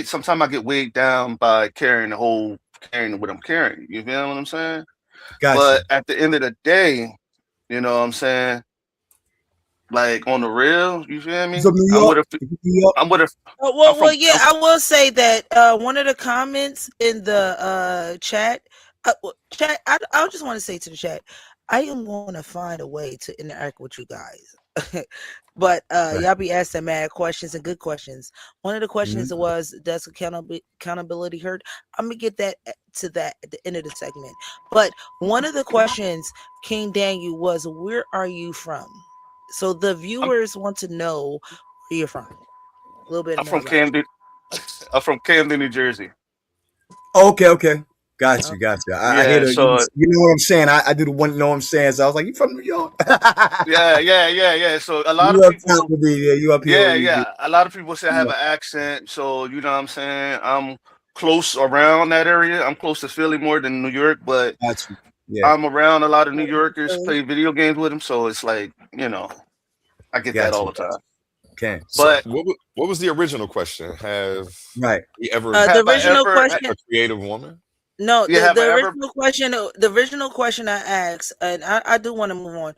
sometimes I get weighed down by carrying what I'm carrying. You feel what I'm saying? Gotcha. But at the end of the day, you know what I'm saying? Like on the real, you feel me? So New I'm York, with a, New York. I'm with a, I'm Well, from, yeah, I will say that one of the comments in the chat, chat, I just want to say to the chat, I am going to find a way to interact with you guys. But Right. y'all be asking mad questions and good questions. One of the questions Mhm. was, does accountability hurt? I'm gonna get to that at the end of the segment. But one of the questions, King Daniel, was, where are you from? So the I'm, viewers want to know where you're from. A little bit I'm more from about Camden. I'm from Camden, New Jersey. Okay. Got you. you. Got you. I hear Yeah, the. so You know what I'm saying. I do the one. Know what I'm saying. So I was like, you from New York? yeah. So a lot You of uptown people, with me? Yeah, you up here with me? a lot of people say I have Yeah. an accent. So you know what I'm saying. I'm close around that area. I'm close to Philly more than New York, but Got you. Yeah. I'm around a lot of New Yorkers, Philly. play video games with them. So it's like, I get that Got all you. the time. Okay. So But what was the original question? Have Right. we ever The have I original ever? met question, a creative woman? no, Yeah, have I ever? the original question I asked, and I do want to move on.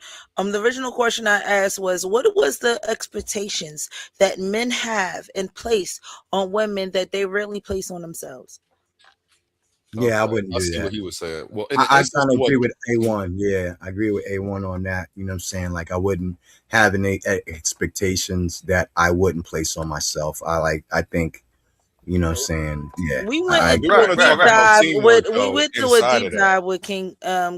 The original question I asked was, what was the expectations that men have in place on women that they rarely place on themselves? Yeah, I Okay, wouldn't I do see that. what he was saying. Well, in the I instance kind of of what agree with A1. Yeah, I agree with A1 on that. You know what I'm saying? Like, I wouldn't have any expectations that I wouldn't place on myself. I think, you know what I'm saying? Yeah. We went I into we a want to Right, deep talk right. about dive teamwork we though, went through a inside of deep that. dive with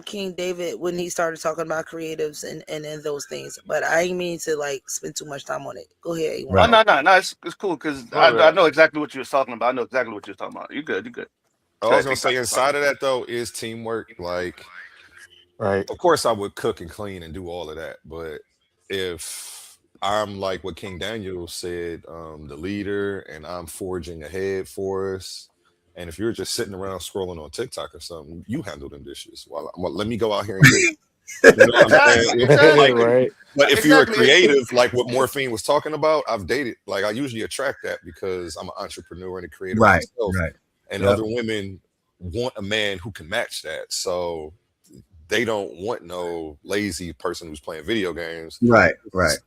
King David when he started talking about creatives and those things. But I ain't mean to like spend too much time on it. Go ahead, Oh A1. Right. no. It's cool because My I bad. know exactly what you were talking about. I know exactly what you're talking about. You good? You good? I Go was ahead, gonna take time. say inside of that though is teamwork. Like, of course, I would cook and clean and do all of that, but if I'm like what King Daniel said, the leader, and I'm forging ahead for us, and if you're just sitting around scrolling on TikTok or something, you handle them dishes. Well, let me go out here and get it. You know what I'm saying? Like, Exactly. but if you're a Exactly. creative, like what Morphine was talking about, I've dated. Like I usually attract that because I'm an entrepreneur and a creative Right. myself, Right. and Yep. other women want a man who can match that. So they don't want no lazy person who's playing video games Right. Right.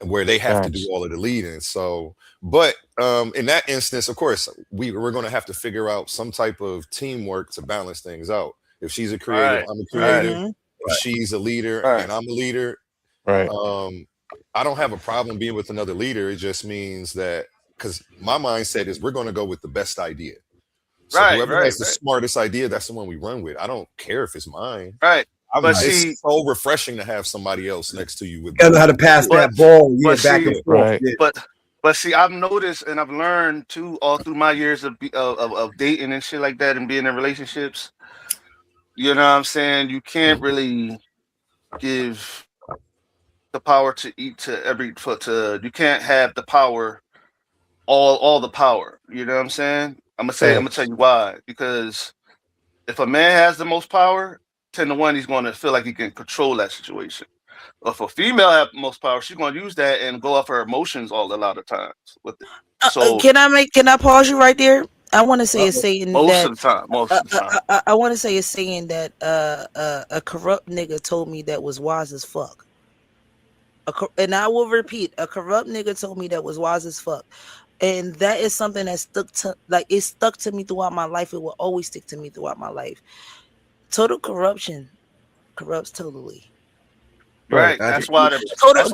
where they have to do all of the leading. So, but in that instance, of course, we're going to have to figure out some type of teamwork to balance things out. If she's a creative, Right. I'm a Right. creative. Mm-hmm. If she's a leader Right. and I'm a leader, um, I don't have a problem being with another leader. It just means that because my mindset is we're going to go with the best idea. So Right. whoever Right. has the smartest idea, that's the one we run with. I don't care if it's mine. Right. But Right. It's see, so refreshing to have somebody else next to you with You gotta know how better to pass ideas. but that ball. Yeah, but back and see, forth. Yeah. but I've noticed and I've learned too all through my years of dating and shit like that and being in relationships. You know what I'm saying? You can't really give the power to eat to every to you can't have the power all the power. You know what I'm saying? I'm gonna tell you why. Because if a man has the most power, 10 to 1, he's gonna feel like he can control that situation. If a female have most power, she's gonna use that and go off her emotions all a lot of times with it. So Can I pause you right there? I want to say a saying most that of the time, I want to say a saying that a corrupt nigga told me that was wise as fuck. And I will repeat, a corrupt nigga told me that was wise as fuck. And that is something that stuck to me throughout my life. It will always stick to me throughout my life. Total corruption corrupts totally. right. Got you. That's why the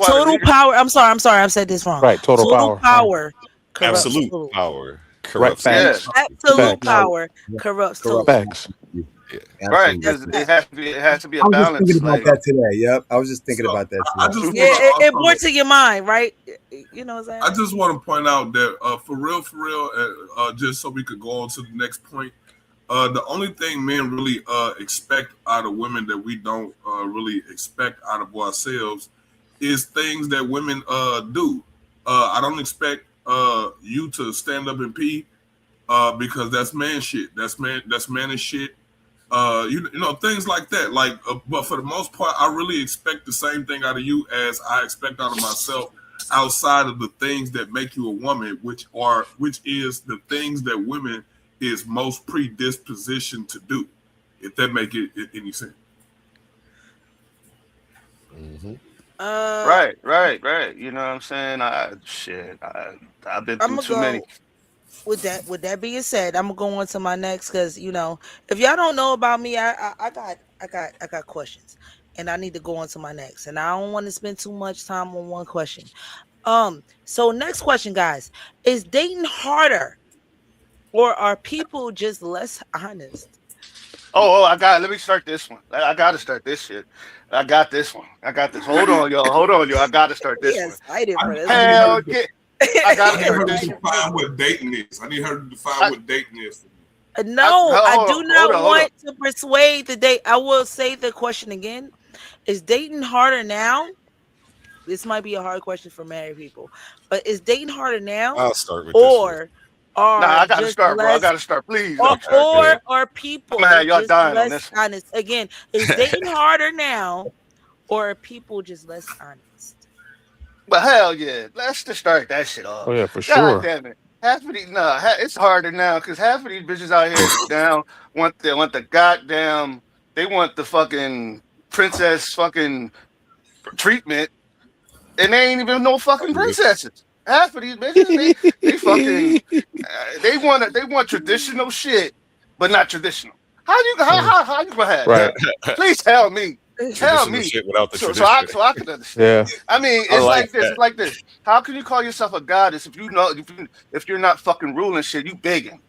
Total leaders. power. I'm sorry. I said this wrong. Total power corrupts Absolute totally. power corrupts Yeah, Absolute Now, power corrupts corrupt. totally. yeah. right. Absolutely. That's Because that. it has to be a I was just thinking balance. about Like that today. Yep. I was just thinking So about that I today. just Yeah, want to it brought also, to your mind, right? You know what I'm I saying? just want to point out that for real, just so we could go on to the next point. The only thing men really expect out of women that we don't really expect out of ourselves is things that women do. I don't expect you to stand up and pee because that's man shit. That's mannish shit. You know things like that. Like, but for the most part, I really expect the same thing out of you as I expect out of myself. outside of the things that make you a woman, which is the things that women is most predispositioned to do. If that make it any sense. Mm-hmm. Right. You know what I'm saying? I've been I'm through gonna too many. go with that. With that being said, I'm gonna go on to my next because if y'all don't know about me, I got questions, and I need to go on to my next, and I don't want to spend too much time on one question. So next question, guys, is dating harder, or are people just less honest? Let me start this one. I got to start this shit. I got this one. I got this. Hold on, y'all. I got to start He this one. excited for this. I need her Hell, to, I got to I need start her to this shit. define what dating is. I need her to define I, what dating is. No, I do hold not on. want to persuade the date. I will say the question again. Is dating harder now? This might be a hard question for married people, but is dating harder now, I'll start with this one. or Nah, are I got to just start, bro. I less, got to start. Please let or me start. Yeah. or are I'm people gonna have y'all just dying on less this one. honest? Again, is dating harder now, or are people just less honest? But hell yeah, let's just start that shit off. Oh yeah, for God sure. damn it. Half of these, it's harder now because half of these bitches out here down want the goddamn, they want the fucking princess fucking treatment, and they ain't even no fucking Agree. princesses. Half of these bitches, they fucking, they want traditional shit, but not traditional. Mm, How you gonna have right. that? Please tell me. Tell Traditional me. shit without the So tradition. I can understand. Yeah. I mean, I it's like like this. that. It's like this. How can you call yourself a goddess if you're not fucking ruling shit? You begging.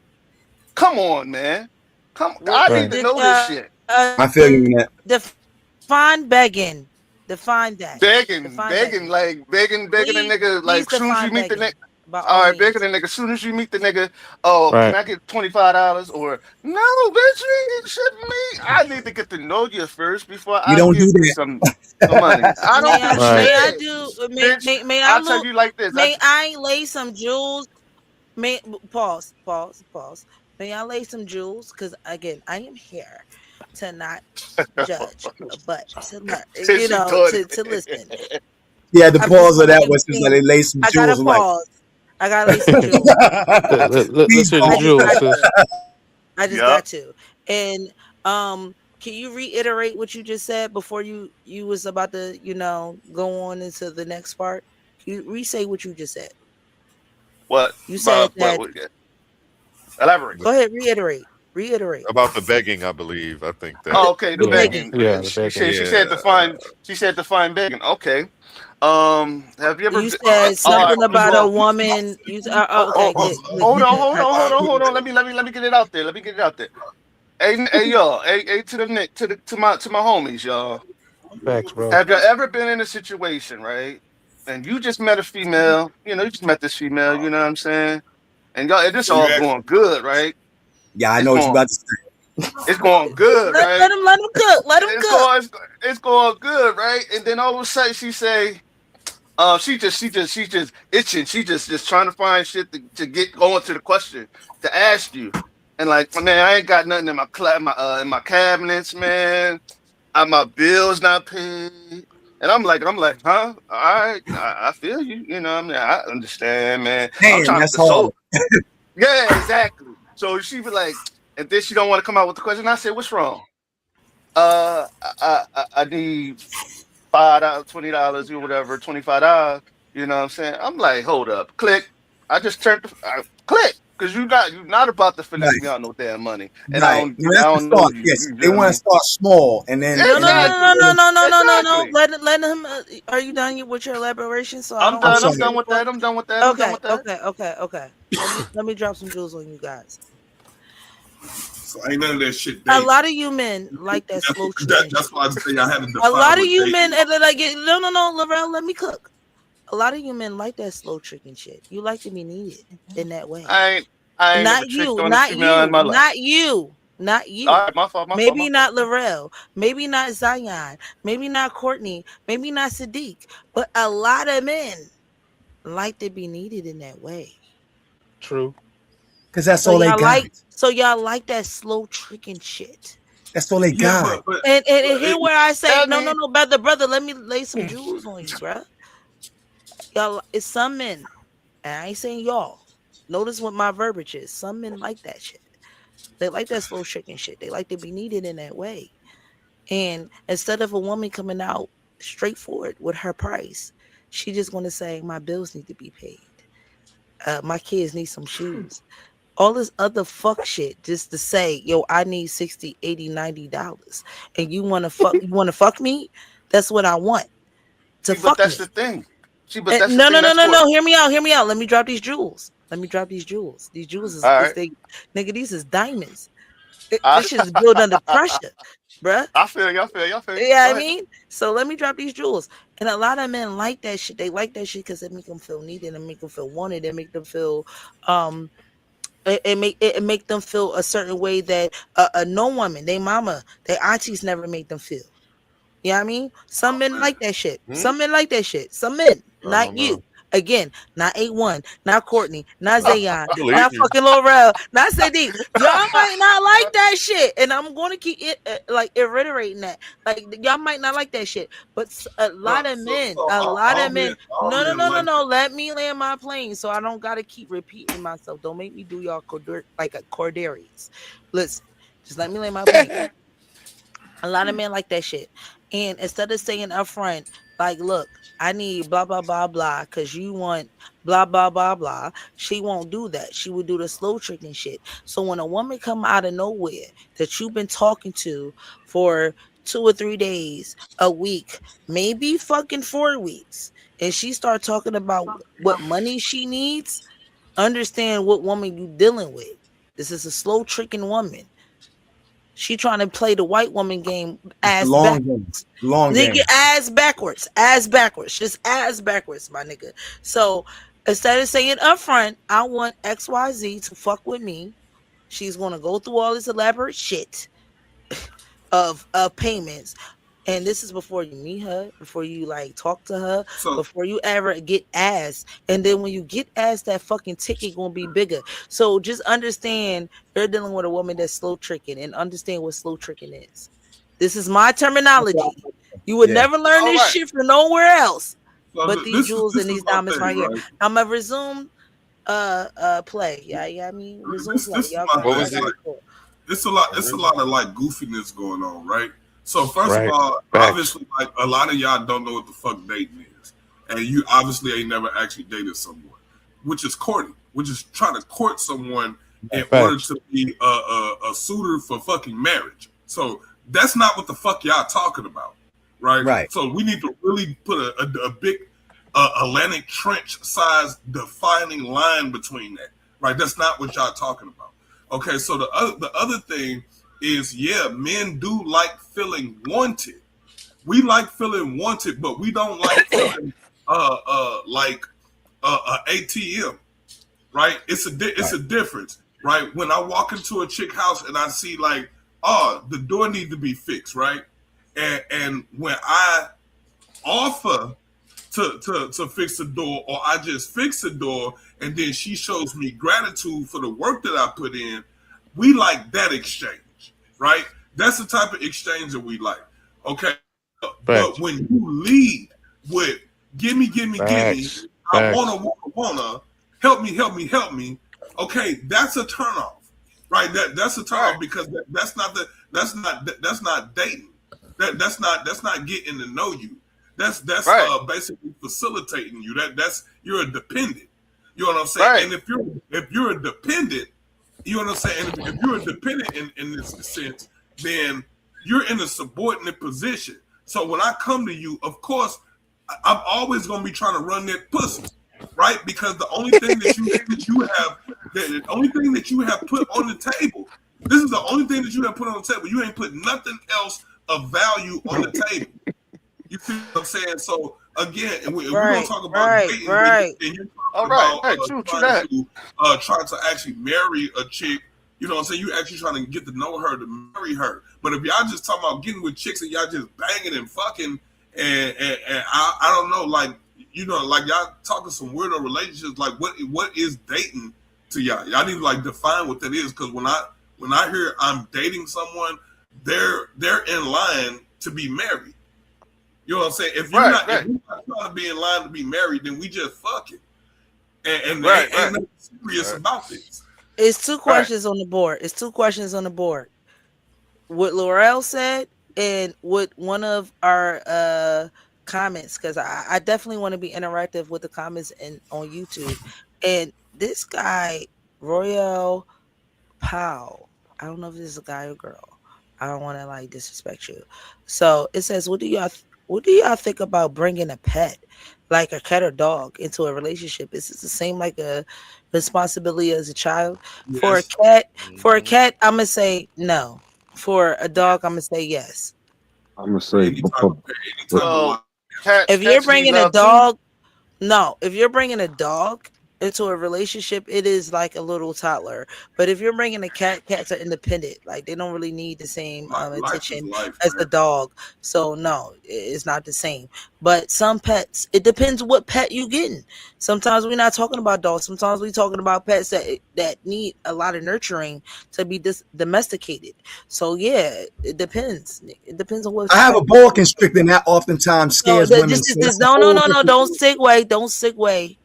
Come on, man. Come. What I need Right. to know this shit. I feel you in that. define begging? Define that. Begging, Define begging, begging. like begging a Please, nigga. please Like soon as define you meet the nigga. begging by all All right, begging means. a nigga. As soon as you meet the nigga, oh, can Right. I get $25? Or no, bitch, you ain't shitting me. I need to get to know you first before You I don't do give you some money. I don't do Right. May I shit, do bitch. may I I'll tell look you like this. may I lay some jewels? May pause. May I lay some jewels? Because again, I am here to not judge, but to learn, Since she doing to listen. it. Yeah, the I'm just pause of that saying, was just like they lay some I gotta jewels. I'm like, pause. I gotta lay some jewels. please Let's hear the I pause. just jewels, got sis. to. I just Yup. got to. And can you reiterate what you just said before you was about to, go on into the next part? Can you re-say what you just said? What? You said that. Elaborate. Go ahead, reiterate. Reiterate. About the begging, I believe. I think that. Oh, okay, the The Yeah. begging. begging. Yeah. The She begging. said Yeah. define begging. Okay. Have you ever You been? said All right. something about a Well, woman. You okay? oh, hold on, hold on, hold on, hold on. Good. Let me get it out there. Let me get it out there. Hey, y'all. Hey, to the Nick, to my homies, y'all. Facts, bro. Have you ever been in a situation, right? And you just met a female. You just met this female. You know what I'm saying? And y'all, and this So you all ask, going good, right? Yeah, I It's know what you going, about to say. it's going good, Let right? him cook. Let him cook. It's going good, right? And then all of a sudden she say, she's just itching. She just trying to find shit to get going to the question to ask you. And like, man, I ain't got nothing in in my cabinets, man. My bills not paid. And I'm like, huh? All right, I feel you. I mean, I understand, man. I'm Damn, trying to that's hard. console. Yeah, exactly. So she be like, and then she don't want to come out with the question. I said, what's wrong? I need $5, $20, or whatever, $25. You know what I'm saying? I'm like, hold up, click. I just turned click because you're not about to finesse Right, me out no damn money, and right. Now I that's the don't know start. you. Yes, You they know what I want to mean? start small and then No, no, no, no, Exactly, no, no, no, no, no, no. exactly. Let him. Are you done with your elaboration? So I I'm don't I'm have done. to I'm sorry. say done it with twice. that. I'm done with that. I'm done Okay, with that. okay, okay, okay. Let me drop some jewels on you guys. so ain't none of that shit A dating. lot of you men like that slow tricking That's shit. why I say I had to A define lot of what you dating men, is. and like, no, Laurel, let me cook. A lot of you men like that slow tricking shit. You like to be needed in that way. I ain't I ain't Not never tricked you, on a not female in you, my life. not you, not All you. right, my fault. My fault. My Maybe fault. not Laurel, maybe not Zion, maybe not Courtney, maybe not Sadiq, but a lot of men like to be needed in that way. True. Because that's So all they got. y'all like that slow tricking shit. That's all they Yeah, got. And here it, where I say, Tell no, me, brother, let me lay some jewels on you, bruh. Y'all, it's some men, and I ain't saying y'all. Notice what my verbiage is. Some men like that shit. They like that slow chicken shit. They like to be needed in that way. And instead of a woman coming out straightforward with her price, she just going to say, my bills need to be paid. My kids need some shoes. All this other fuck shit just to say, yo, I need 60, 80, $90. And you want to fuck me? That's what I want. To See, but fuck that's me. the thing. See, but that's the No, thing. no, no, That's no, court. no. Hear me out. Hear me out. Let me drop these jewels. Let me drop these jewels. These jewels All is right. they nigga, these is diamonds. I, This shit is built under pressure, bruh. I feel you. I feel you. I feel you. Yeah, Go I ahead. mean, so let me drop these jewels. And a lot of men like that shit. They like that shit because it make them feel needed, and make them feel wanted, and make them feel um it make them feel a certain way that no woman, they mama, their aunties never made them feel. You know what I mean? Some Oh men man. like that shit. Hmm? Some men like that shit. Some men, I not don't you. know. Again, not A1, not Courtney, not I, Zayon, I believe not you. fucking Laurel, not Sadiq. Y'all might not like that shit. And I'm going to keep it like reiterating that. Like, y'all might not like that shit. But a lot of men, So a lot all of men, men, no, no, men no, no, like no. Let me land my plane so I don't got to keep repeating myself. Don't make me do y'all like a Cordarius. Listen, just let me land my plane. A lot of men like that shit. And instead of saying upfront, like, look, I need blah, blah, blah, blah, because you want blah, blah, blah, blah, she won't do that. She will do the slow tricking shit. So when a woman come out of nowhere that you've been talking to for 2 or 3 days, a week, maybe fucking 4 weeks, and she start talking about what money she needs, understand what woman you dealing with. This is a slow tricking woman. She trying to play the white woman game It's the ass long game. backwards. Long Nigga, game. ass backwards, just ass backwards, my nigga. So instead of saying upfront, I want XYZ to fuck with me, she's gonna go through all this elaborate shit of payments. And this is before you meet her, before you like talk to her, so before you ever get ass. And then when you get ass, that fucking ticket gonna be bigger. So just understand you're dealing with a woman that's slow tricking, and understand what slow tricking is. This is my terminology. You would Yeah. never learn All this right. shit from nowhere else but these this is jewels and these my diamonds thing, right here. right? I'm gonna resume play. Yeah, I mean resume play. This is Y'all my got What y'all thing. was got it the Like floor. it's a lot of like goofiness going on, right? So first of Right. all, Facts. obviously, like a lot of y'all don't know what the fuck dating is, and you obviously ain't never actually dated someone, which is courting, which is trying to court someone in order Facts. to be a suitor for fucking marriage. So that's not what the fuck y'all talking about, right? Right. So we need to really put a big Atlantic trench size defining line between that, right? That's not what y'all talking about. Okay, so the other thing is, yeah, men do like feeling wanted. We like feeling wanted, but we don't like feeling like ATM, right? It's Right. a difference, right? When I walk into a chick house and I see like, oh, the door need to be fixed, right? And when I offer to fix the door, or I just fix the door, and then she shows me gratitude for the work that I put in, we like that exchange, right? That's the type of exchange that we like. Okay. But Facts. when you lead with gimme, Facts. I Facts. wanna, help me, okay, that's a turnoff. Right? That's a Right. turnoff because that's not dating. That's not getting to know you. That's Right. basically facilitating you. That's you're a dependent. You know what I'm saying? Right. And if you're a dependent, you know what I'm saying? And if you're a dependent in this sense, then you're in a subordinate position. So when I come to you, of course, I'm always gonna be trying to run that pussy, right? Because the only thing the only thing that you have put on the table, this is the only thing that you have put on the table. You ain't put nothing else of value on the table. You feel what I'm saying? So again, and we're gonna Right, talk about right, dating, right. and you're All talking right. about Hey, true that. trying to actually marry a chick. You know what I'm saying? You actually trying to get to know her to marry her. But if y'all just talking about getting with chicks and y'all just banging and fucking and I don't know, like like y'all talking some weirdo relationships. Like what is dating to y'all? Y'all need to like define what that is, because when I hear I'm dating someone, they're in line to be married. You know what I'm saying? If you Right, not if right, you not trying to be in line to be married, then we just fuck it, and right, ain't right, nothing serious Right. about this. It's two right. questions on the board. It's two questions on the board. What Laurel said and what one of our comments, because I definitely want to be interactive with the comments and on YouTube. And this guy, Royale Powell, I don't know if this is a guy or girl. I don't want to like disrespect you. So it says, what do y'all think about bringing a pet, like a cat or dog, into a relationship? Is it the same like a responsibility as a child? For a Yes, cat, for a Hmm. cat, I'm gonna say no. For a dog, I'm gonna say yes. I'm gonna for say any type before. of pet, any type of Well, life. If you're cats need bringing a love too. dog, no, if you're bringing a dog into a relationship, it is like a little toddler. But if you're bringing a cat, cats are independent. Like they don't really need the same Life is attention life, as the man. dog. So no, it's not the same. But some pets, it depends what pet you getting. Sometimes we're not talking about dogs. Sometimes we're talking about pets that need a lot of nurturing to be domesticated. So yeah, it depends. It depends on what I have pet. a boa constrictor, and that oftentimes No, scares women. this is So this. that's a No, no, whole no, no. different Don't thing. segue. Don't segue.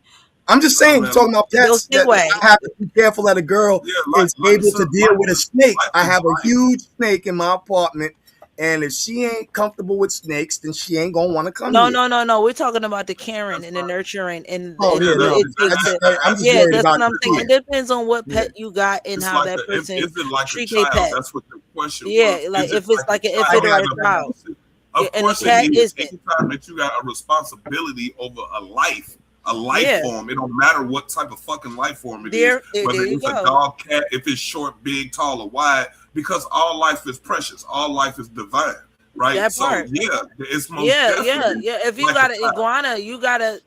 I'm just Oh saying, you're man, talking about Don't pets that segue. I have to be careful that a girl yeah, is like able to sir, deal with a snake. life I is have a life. huge snake in my apartment, and if she ain't comfortable with snakes, then she ain't gonna want to come No, here. no, no, no. We're talking about the caring That's and the fine. nurturing Oh Yeah, yeah, what that, no, it that, takes to. I'm just Yeah, worried that's about what I'm the saying. It fear. depends on what Yeah, pet you got and it's how like that person is it like a treat their child? pet. That's what the question Yeah, was. like Is it if it's like a like an I infant child? or have a a child, Of and a course it cat is. isn't. Anytime that you got a responsibility over a life Yeah, form, it don't matter what type of fucking life form it is, there whether you it's a go. dog, cat, if it's short, big, tall, or wide, because all life is precious. All life is divine, right? That So part. yeah, it's most Yeah, yeah, definitely yeah. If you like a got an child. iguana, you gotta.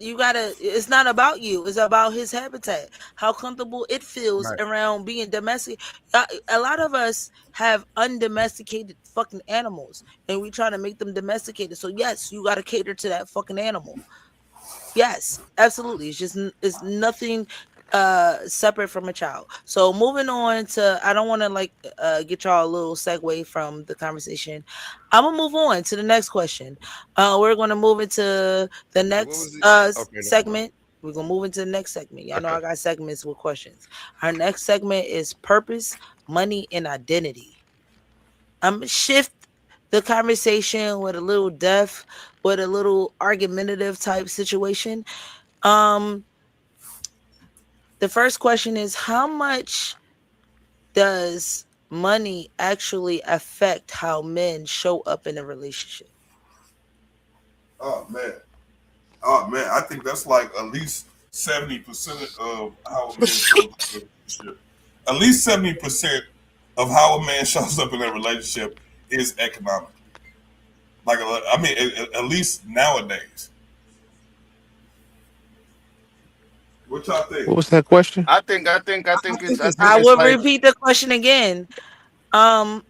It's not about you. It's about his habitat. How comfortable it feels right. around being domestic. A lot of us have undomesticated fucking animals, and we try to make them domesticated. So yes, you gotta cater to that fucking animal. Yes, absolutely. It's just it's nothing separate from a child. So moving on to, I don't want to like get y'all a little segue from the conversation. I'm gonna move on to the next question. We're gonna move into the What was next it? Okay, never mind. segment. We're gonna move into the next segment. Y'all know Okay. I got segments with questions. Our next segment is purpose, money, and identity. I'm gonna shift the conversation with a little deaf, with a little argumentative type situation. um, the first question is, how much does money actually affect how men show up in a relationship? Oh man. Oh man, I think that's like at least 70% of how a man shows up in a relationship. At least 70% of how a man shows up in a relationship is economic. Like I mean, at least nowadays. What y'all think? What was that question? I think I think it's I it's will like repeat the question again. Um,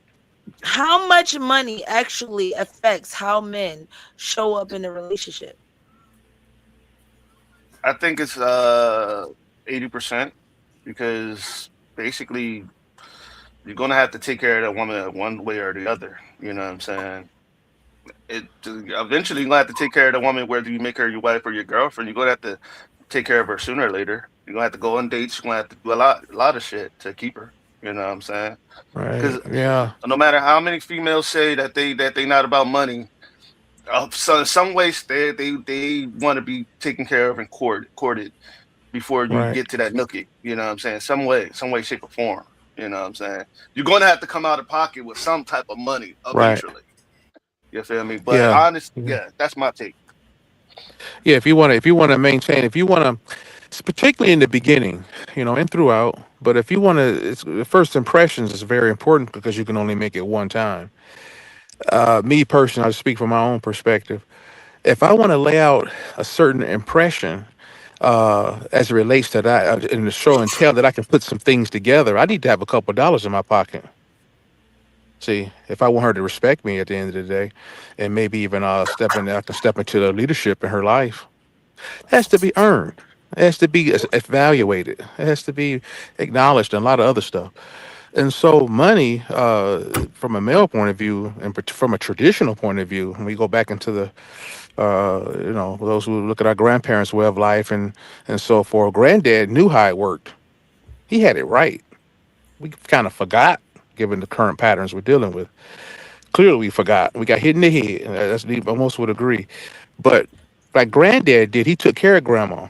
how much money actually affects how men show up in a relationship? I think it's 80% because basically you're gonna have to take care of that woman one way or the other. You know what I'm saying? It eventually you're gonna have to take care of the woman whether you make her your wife or your girlfriend. You're gonna have to take care of her sooner or later. You're gonna have to go on dates. You're gonna have to do a lot of shit to keep her. You know what I'm saying? Right. Because Yeah. no matter how many females say that they not about money, so in some ways they want to be taken care of and courted before you Right. get to that nookie. You know what I'm saying? Some way, shape, or form. You know what I'm saying? You're gonna have to come out of pocket with some type of money Right. eventually. You feel me? But Yeah. honest, Yeah. yeah, that's my take. Yeah. If you want to maintain, if you want to, particularly in the beginning, and throughout. But if you want to, the first impressions is very important because you can only make it one time. Me personally, I speak from my own perspective. If I want to lay out a certain impression as it relates to that in the show and tell that I can put some things together, I need to have a couple of dollars in my pocket. See, if I want her to respect me at the end of the day, and maybe even I can step into the leadership in her life. It has to be earned. It has to be evaluated. It has to be acknowledged and a lot of other stuff. And so money, from a male point of view, and from a traditional point of view, when we go back into the, those who look at our grandparents' way of life and so forth, granddad knew how it worked. He had it right. We kind of forgot, given the current patterns we're dealing with. Clearly, we forgot. We got hit in the head. And that's deep. Most would agree. But like granddad did, he took care of grandma.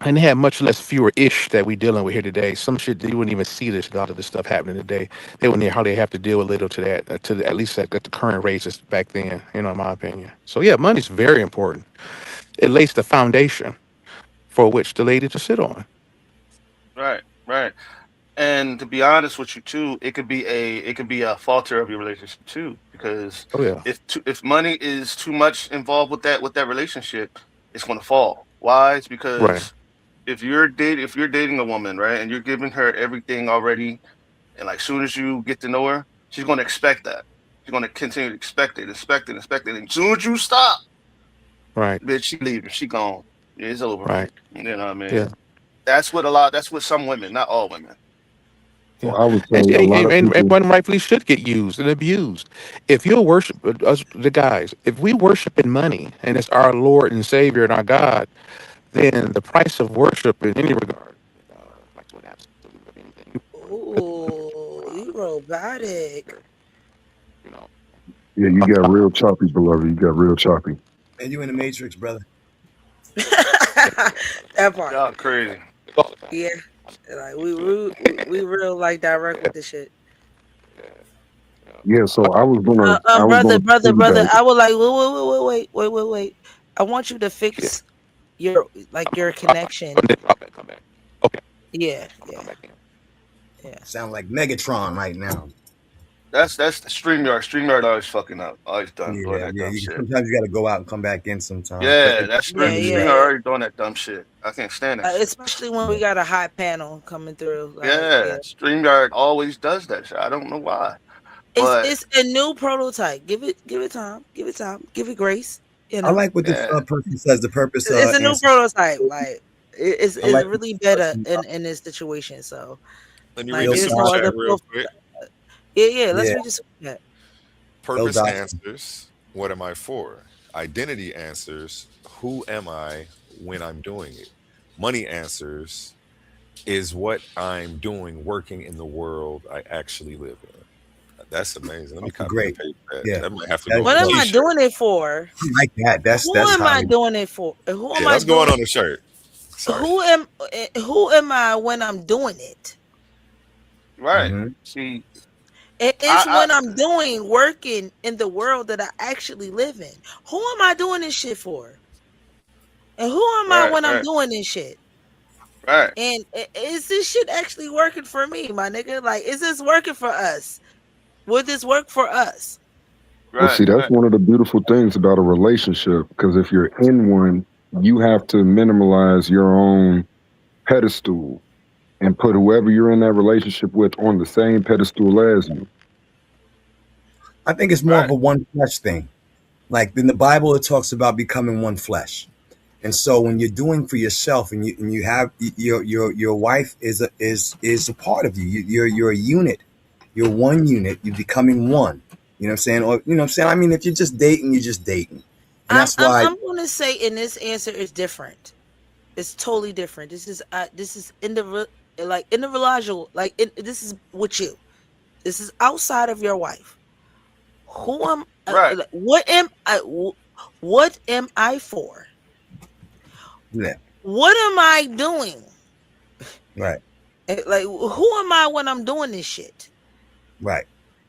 And they had much less fewer ish that we dealing with here today. Some shit you wouldn't even see this a lot of this stuff happening today. They wouldn't hardly have to deal with little to that at least at the current rates back then. In my opinion. So yeah, money's very important. It lays the foundation for which the lady to sit on. Right, right. And to be honest with you too, it could be a falter of your relationship too, because Oh yeah, if money is too much involved with that relationship, it's going to fall. Why? It's right, because if you're dating a woman, right, and you're giving her everything already, and like soon as you get to know her, she's going to expect that. She's going to continue to expect it. And as soon as you stop, right, bitch, she leaving, she gone. Yeah, it's over. right. You know what I mean? Yeah, That's what some women, not all women. yeah. So I would say And a lot of people. one rightfully should get used and abused. If you worship us, the guys, if we worship in money and it's our Lord and Savior and our God, then the price of worship in any regard, like what absolutely anything, Ooh, you robotic. you know, Yeah, you got real choppy, beloved. You got real choppy. And you in the Matrix, brother. That part. Y'all crazy. Yeah. Like we real like direct with the shit. Yeah, so I was Brother, gonna brother. piggyback. I would like wait. I want you to yeah. fix your connection. Come back. Okay, Yeah, I'll come yeah, back in. yeah. Sound like Megatron right now. That's the StreamYard. StreamYard always fucking up. Always done doing Yeah, that yeah. dumb shit. Sometimes you got to go out and come back in sometimes. But Yeah, that's Yeah, StreamYard yeah. already doing that dumb shit. I can't stand that shit. Especially when we got a hot panel coming through. Like, yeah. Yeah, StreamYard always does that shit. I don't know why. But It's a new prototype. Give it time. Give it time. Give it grace. You I know. like what this yeah, person says. The purpose It's a new answer. prototype. Like I it's like what really this better person in this situation. So Let me like read El the there's super no Dawson. other chat real proof. quick. Yeah. Let's Yeah, read this. Yeah. El Purpose Dawson. answers, what am I for? Identity answers, who am I when I'm doing it? Money answers, is what I'm doing working in the world I actually live in? That's amazing. Let me Okay, copy and great. paste that. Yeah, That might have to that go is What on a am dope. I t-shirt. doing it for? I like that. Who That's am how I they. doing it for? Who am Yeah, I that's going doing? on a shirt. Sorry. Who am I when I'm doing it? right. Hmm. See, It's I when I'm doing working in the world that I actually live in. Who am I doing this shit for? And who am I right, when I'm right, doing this shit? right, And is this shit actually working for me, my nigga? Like, is this working for us? Would this work for us? Well, right, see, that's right, one of the beautiful things about a relationship. Because if you're in one, you have to minimalize your own pedestal and put whoever you're in that relationship with on the same pedestal as you. I think it's more of right, a one flesh thing. Like in the Bible, it talks about becoming one flesh. And so when you're doing for yourself, and you have your wife is a part of you. You're a unit. You're one unit. You're becoming one. You know what I'm saying? Or you know what I'm saying? I mean, if you're just dating, you're just dating, and I'm that's I'm why. I'm gonna say, in this answer is different. It's totally different. This is individual. Like this is with you. This is outside of your wife. Who am right, like, what am I for? Yeah, What am I doing? right, Like, who am I when I'm doing this shit? right.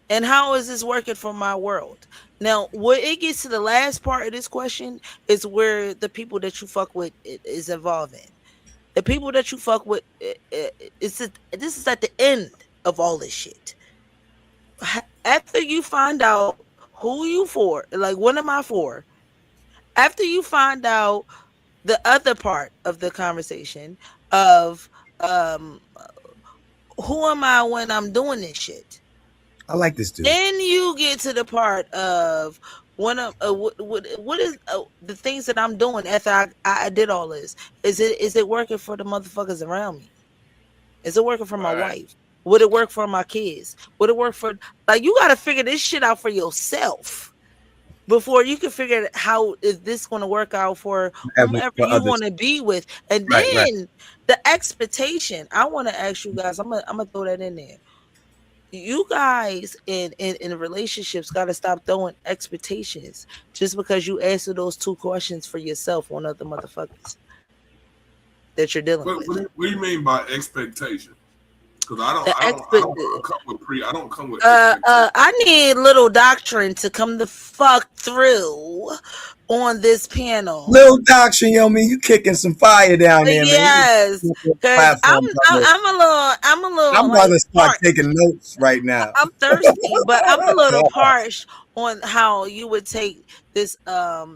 And how is this working for my world? Now, where it gets to the last part of this question is where the people that you fuck with is involved in. The people that you fuck with, this is at the end of all this shit. After you find out who you for, like, what am I for? After you find out the other part of the conversation of um who am I when I'm doing this shit? I like this dude. Then you get to the part of when what is the things that I'm doing after I did all this? Is it working for the motherfuckers around me? Is it working for my right, wife? Would it work for my kids? Would it work for, like, you got to figure this shit out for yourself before you can figure out how is this going to work out for whomever For you others. want to be with. And Right, right. then the expectation, I want to ask you guys, I'm gonna throw that in there. You guys in relationships got to stop throwing expectations just because you answer those two questions for yourself on other motherfuckers that you're dealing with. What do you mean by expectation? Because I don't come with I don't come with I need little doctrine to come the fuck through on this panel. Little doctrine, yo, man, you kicking some fire down there, man. Yes, because I'm a little. I'm about to start taking notes right now. I'm thirsty, but I'm a little harsh on how you would take this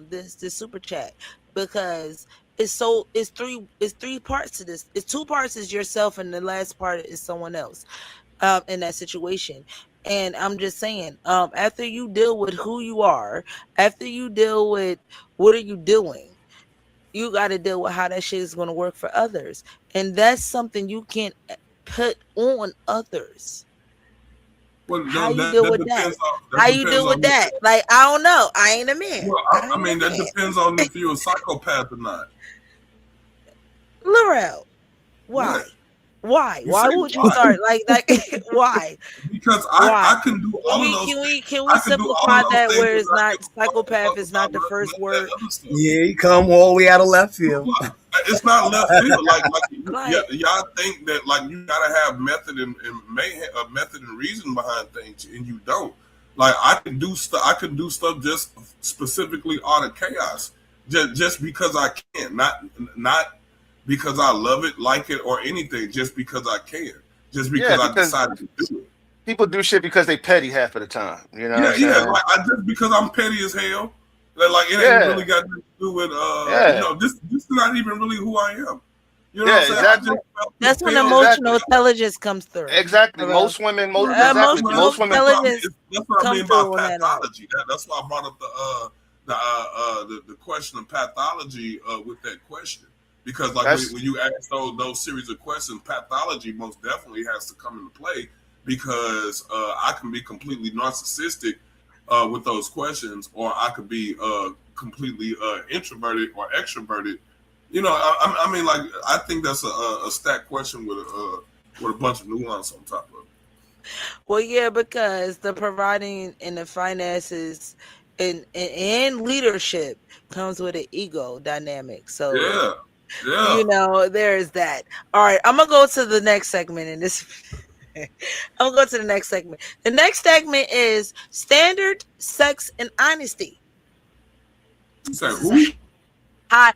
this super chat, because it's three parts to this. It's two parts is yourself, and the last part is someone else in that situation. And I'm just saying, after you deal with who you are, after you deal with what are you doing, you got to deal with how that shit is going to work for others. And that's something you can't put on others. Well, how you deal with that? How you deal with that? Like, I don't know. I ain't a man. Well, I mean, that depends on if you're a psychopath or not. Laurel, why? What? Why? Why would you start like that? Why? Because I can do all of those. Can we simplify that where it's not psychopath is not the first word? Yeah, you come all the way out of left field. It's not left field. Like y'all think that like you gotta have method and method and reason behind things, and you don't. Like I can do stuff just specifically out of chaos, just because I can, not because I love it, like it, or anything, just because I can, just because I decided to do it. People do shit because they petty half of the time, you know. Like just because I'm petty as hell, like it ain't really got nothing to do with you know, this is not even really who I am. You know what I'm saying? Exactly. That's when emotional intelligence comes through. Exactly. Most women, most women. That's what I mean by pathology. That's why I brought up the question of pathology with that question. Because like when you ask those series of questions, pathology most definitely has to come into play, because I can be completely narcissistic with those questions, or I could be completely introverted or extroverted. You know, I mean, like I think that's a stacked question with a bunch of nuance on top of it. Well, yeah, because the providing and the finances and leadership comes with an ego dynamic. So yeah. You know, there's that. All right, I'm gonna go to the next segment in this. I'm gonna go to the next segment. The next segment is standard sex and honesty. You say who?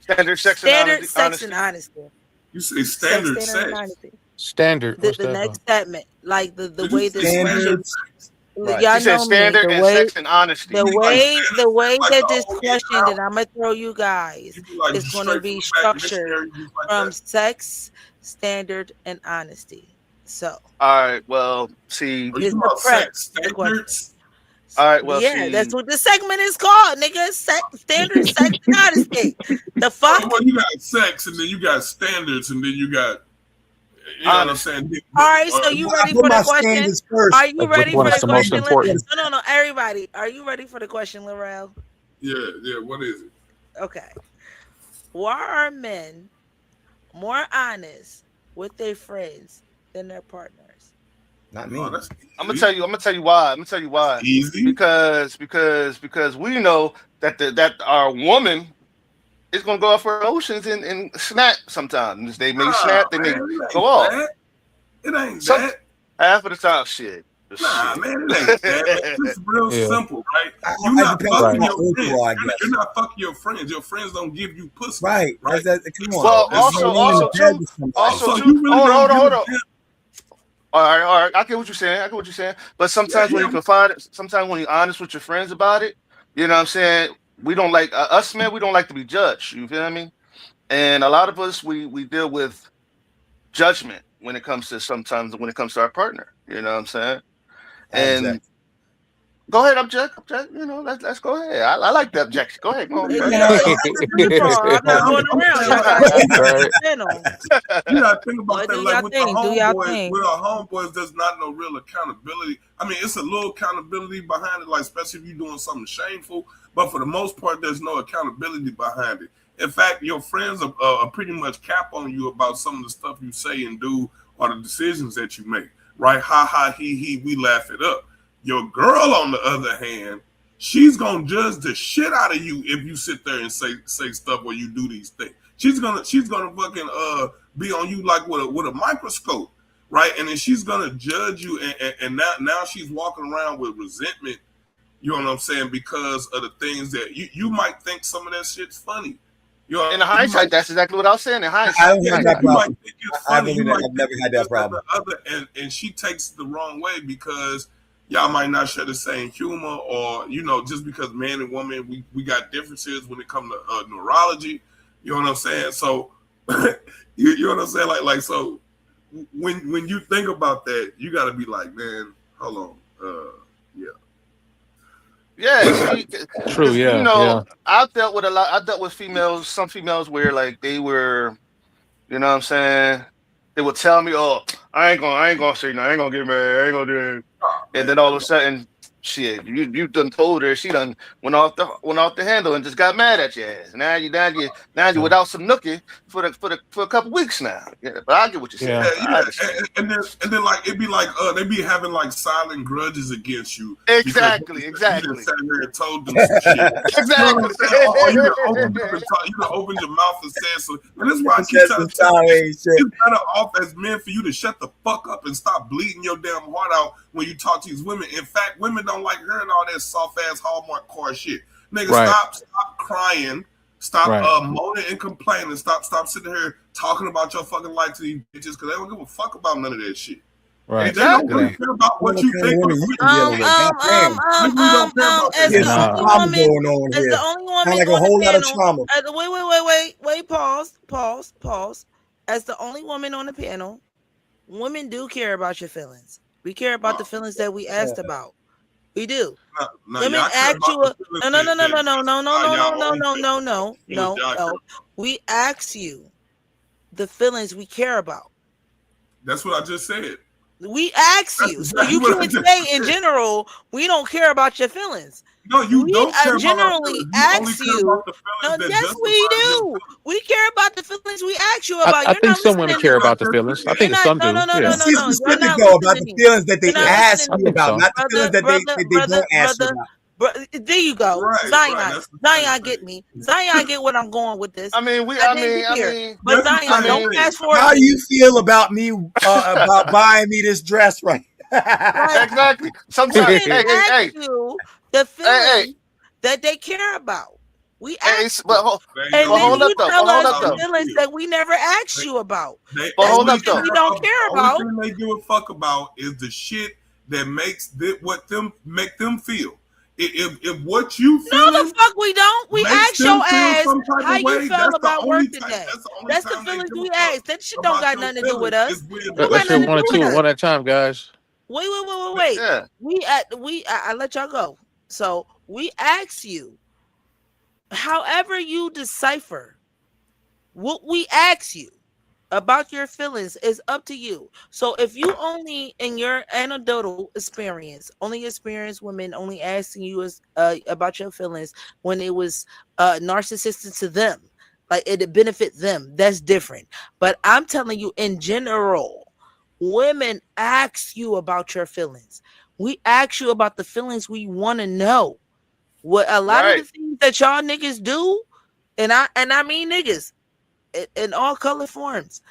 Standard sex and honesty. You say standard sex. And honesty. Standard. The next segment, like the way this question. Right. Y'all know standard me, and sex and honesty. The way that this question that I'm gonna throw you guys is gonna be structured from sex, standard, and honesty. So. All right. Well, see. It's the prep. Standards. All right. Well, yeah, that's what the segment is called, nigga. Standard, sex, and honesty. The fuck. Well, you got sex, and then you got standards, and then you got. You know what I'm saying? All right, so you ready for the question? Are you ready for the question? No, everybody. Are you ready for the question, Laurel? Yeah. What is it? Okay. Why are men more honest with their friends than their partners? Not me. I'm gonna tell you why. Easy. Because we know that our woman is gonna go off her emotions and snap sometimes. They may snap, they may go off. It ain't that. Half of the time, shit. Nah, man, it ain't that. It's real simple, right? You're not fucking your friends. You're not fucking your friends. Your friends don't give you pussy. Right. Come on. Well, also, hold on. All right. I get what you're saying. But sometimes when you confide, sometimes when you're honest with your friends about it, you know what I'm saying? We don't like us men. We don't like to be judged. You feel me? And a lot of us, we deal with judgment when it comes to our partner. You know what I'm saying? And Go ahead, object. You know, let's go ahead. I like the objection. Go ahead, go on, You Fred. know, Bring it forward. I'm not going I'm around. saying Y'all like, gotta like do Right. the panel. you gotta think about Boy, that. do Like y'all with thing. Do y'all thing. our homeboys, there's not no real accountability. I mean, it's a little accountability behind it, like especially if you're doing something shameful. But for the most part, there's no accountability behind it. In fact, your friends are pretty much cap on you about some of the stuff you say and do or the decisions that you make. Right? Ha ha he. We laugh it up. Your girl, on the other hand, she's gonna judge the shit out of you if you sit there and say stuff or you do these things. She's gonna fucking be on you like with a microscope, right? And then she's gonna judge you, and now she's walking around with resentment. You know what I'm saying? Because of the things that you might think some of that shit's funny. You know, In the you might hindsight, that's exactly what I was saying. In I hindsight, don't yeah, have right. that you might problem. think it's I funny. You believe that might I've think never had this, that that, and problem. the other, and she takes it the wrong way because y'all might not share the same humor, or just because man and woman, we got differences when it comes to neurology. You know what I'm saying? So, you know what I'm saying? Like so, when you think about that, you got to be like, man, hold on, yeah. Yeah, see, True. because Yeah. Yeah. I've dealt with a lot. I dealt with females, some females where like they were, you know what I'm saying? They would tell me, "Oh, I ain't gonna say no, I ain't gonna get married, I ain't gonna do it." Oh And man, then all of a sudden, shit, you done told her, she done went off the handle and just got mad at your ass. Now you Yeah. without some nookie for a couple weeks now. Yeah, but I get what you're saying. Yeah. yeah, I yeah, understand. and then like it'd be like they be having like silent grudges against you because Exactly, you done exactly, sat here and told them some shit. You know what I'm exactly. saying? Or you done opened up and talk, you done opened your mouth and said so. And this is why I keep Said trying some to tell you, sorry shit. it's better off as men for you to shut the fuck up and stop bleeding your damn heart out when you talk to these women. In fact, women don't like hearing all that soft ass Hallmark car shit. Nigga, Right. stop crying. Stop Right. moaning and complaining. Stop sitting here talking about your fucking life to these bitches because they don't give a fuck about none of that shit. Right. They don't really Exactly. care about What what you kind of think. women you been dealing with? Goddamn. They really don't care about that As There's the shit. some only Nah. trauma woman, going on as here. the only woman Sound like a on the whole lot of panel. trauma. Wait. Pause. As the only woman on the panel, women do care about your feelings. We care about the feelings that we asked about. We do. No, Women y'all care ask about you the feelings no. We ask you the feelings we care about. That's what I just said. We ask That's you. So exactly you what I can't just say in said. general, we don't care about your feelings. No, you We don't care about our generally feelings. You only ask care you. about the No, feelings that yes, we justify your do. feelings. We care about the feelings we ask you about. I You're think not some women listening care to That's what I about the just feelings. I said. You're think not. some do. Yeah. Let's be No. You're specific not though about listening the to me. feelings that You're they not ask listening I you to me. think about, so. not the feelings that they don't ask you about. There you go. Right. Zion. That's the same Zion thing. get me. Zion get what I'm going with this. I mean, I didn't get here. But That's the I Zion, same don't mean, thing. fast forward How me. you feel about me about buying me this dress, right? Like, exactly. Sometimes, women ask you the hey, feelings that they care about. We hey, ask you. They And but then don't hold give you up a though. fuck But tell hold us up about how the though. you feelings feel. that we never asked They, you about. they But That's hold only up something care though. we don't about care the only about. thing they give a fuck about is the shit that makes them make them feel. If what you No, the feeling fuck we don't. We makes asked your them feel ass some type how of you way, felt about work today. that's the only That's the time they feelings give a we fuck asked. That shit don't about got your nothing to do with feelings is us. when It don't Let's got hear nothing to one or do with two us. one at a time, guys. Wait. Yeah. I let y'all go. So we ask you, however you decipher what we ask you about your feelings is up to you. So if you only in your anecdotal experience only experience women only asking you about your feelings when it was narcissistic to them, like it benefit them, that's different. But I'm telling you in general, women ask you about your feelings. We ask you about the feelings we want to know. What a lot of the Right. things that y'all niggas do, and I mean niggas in all color forms,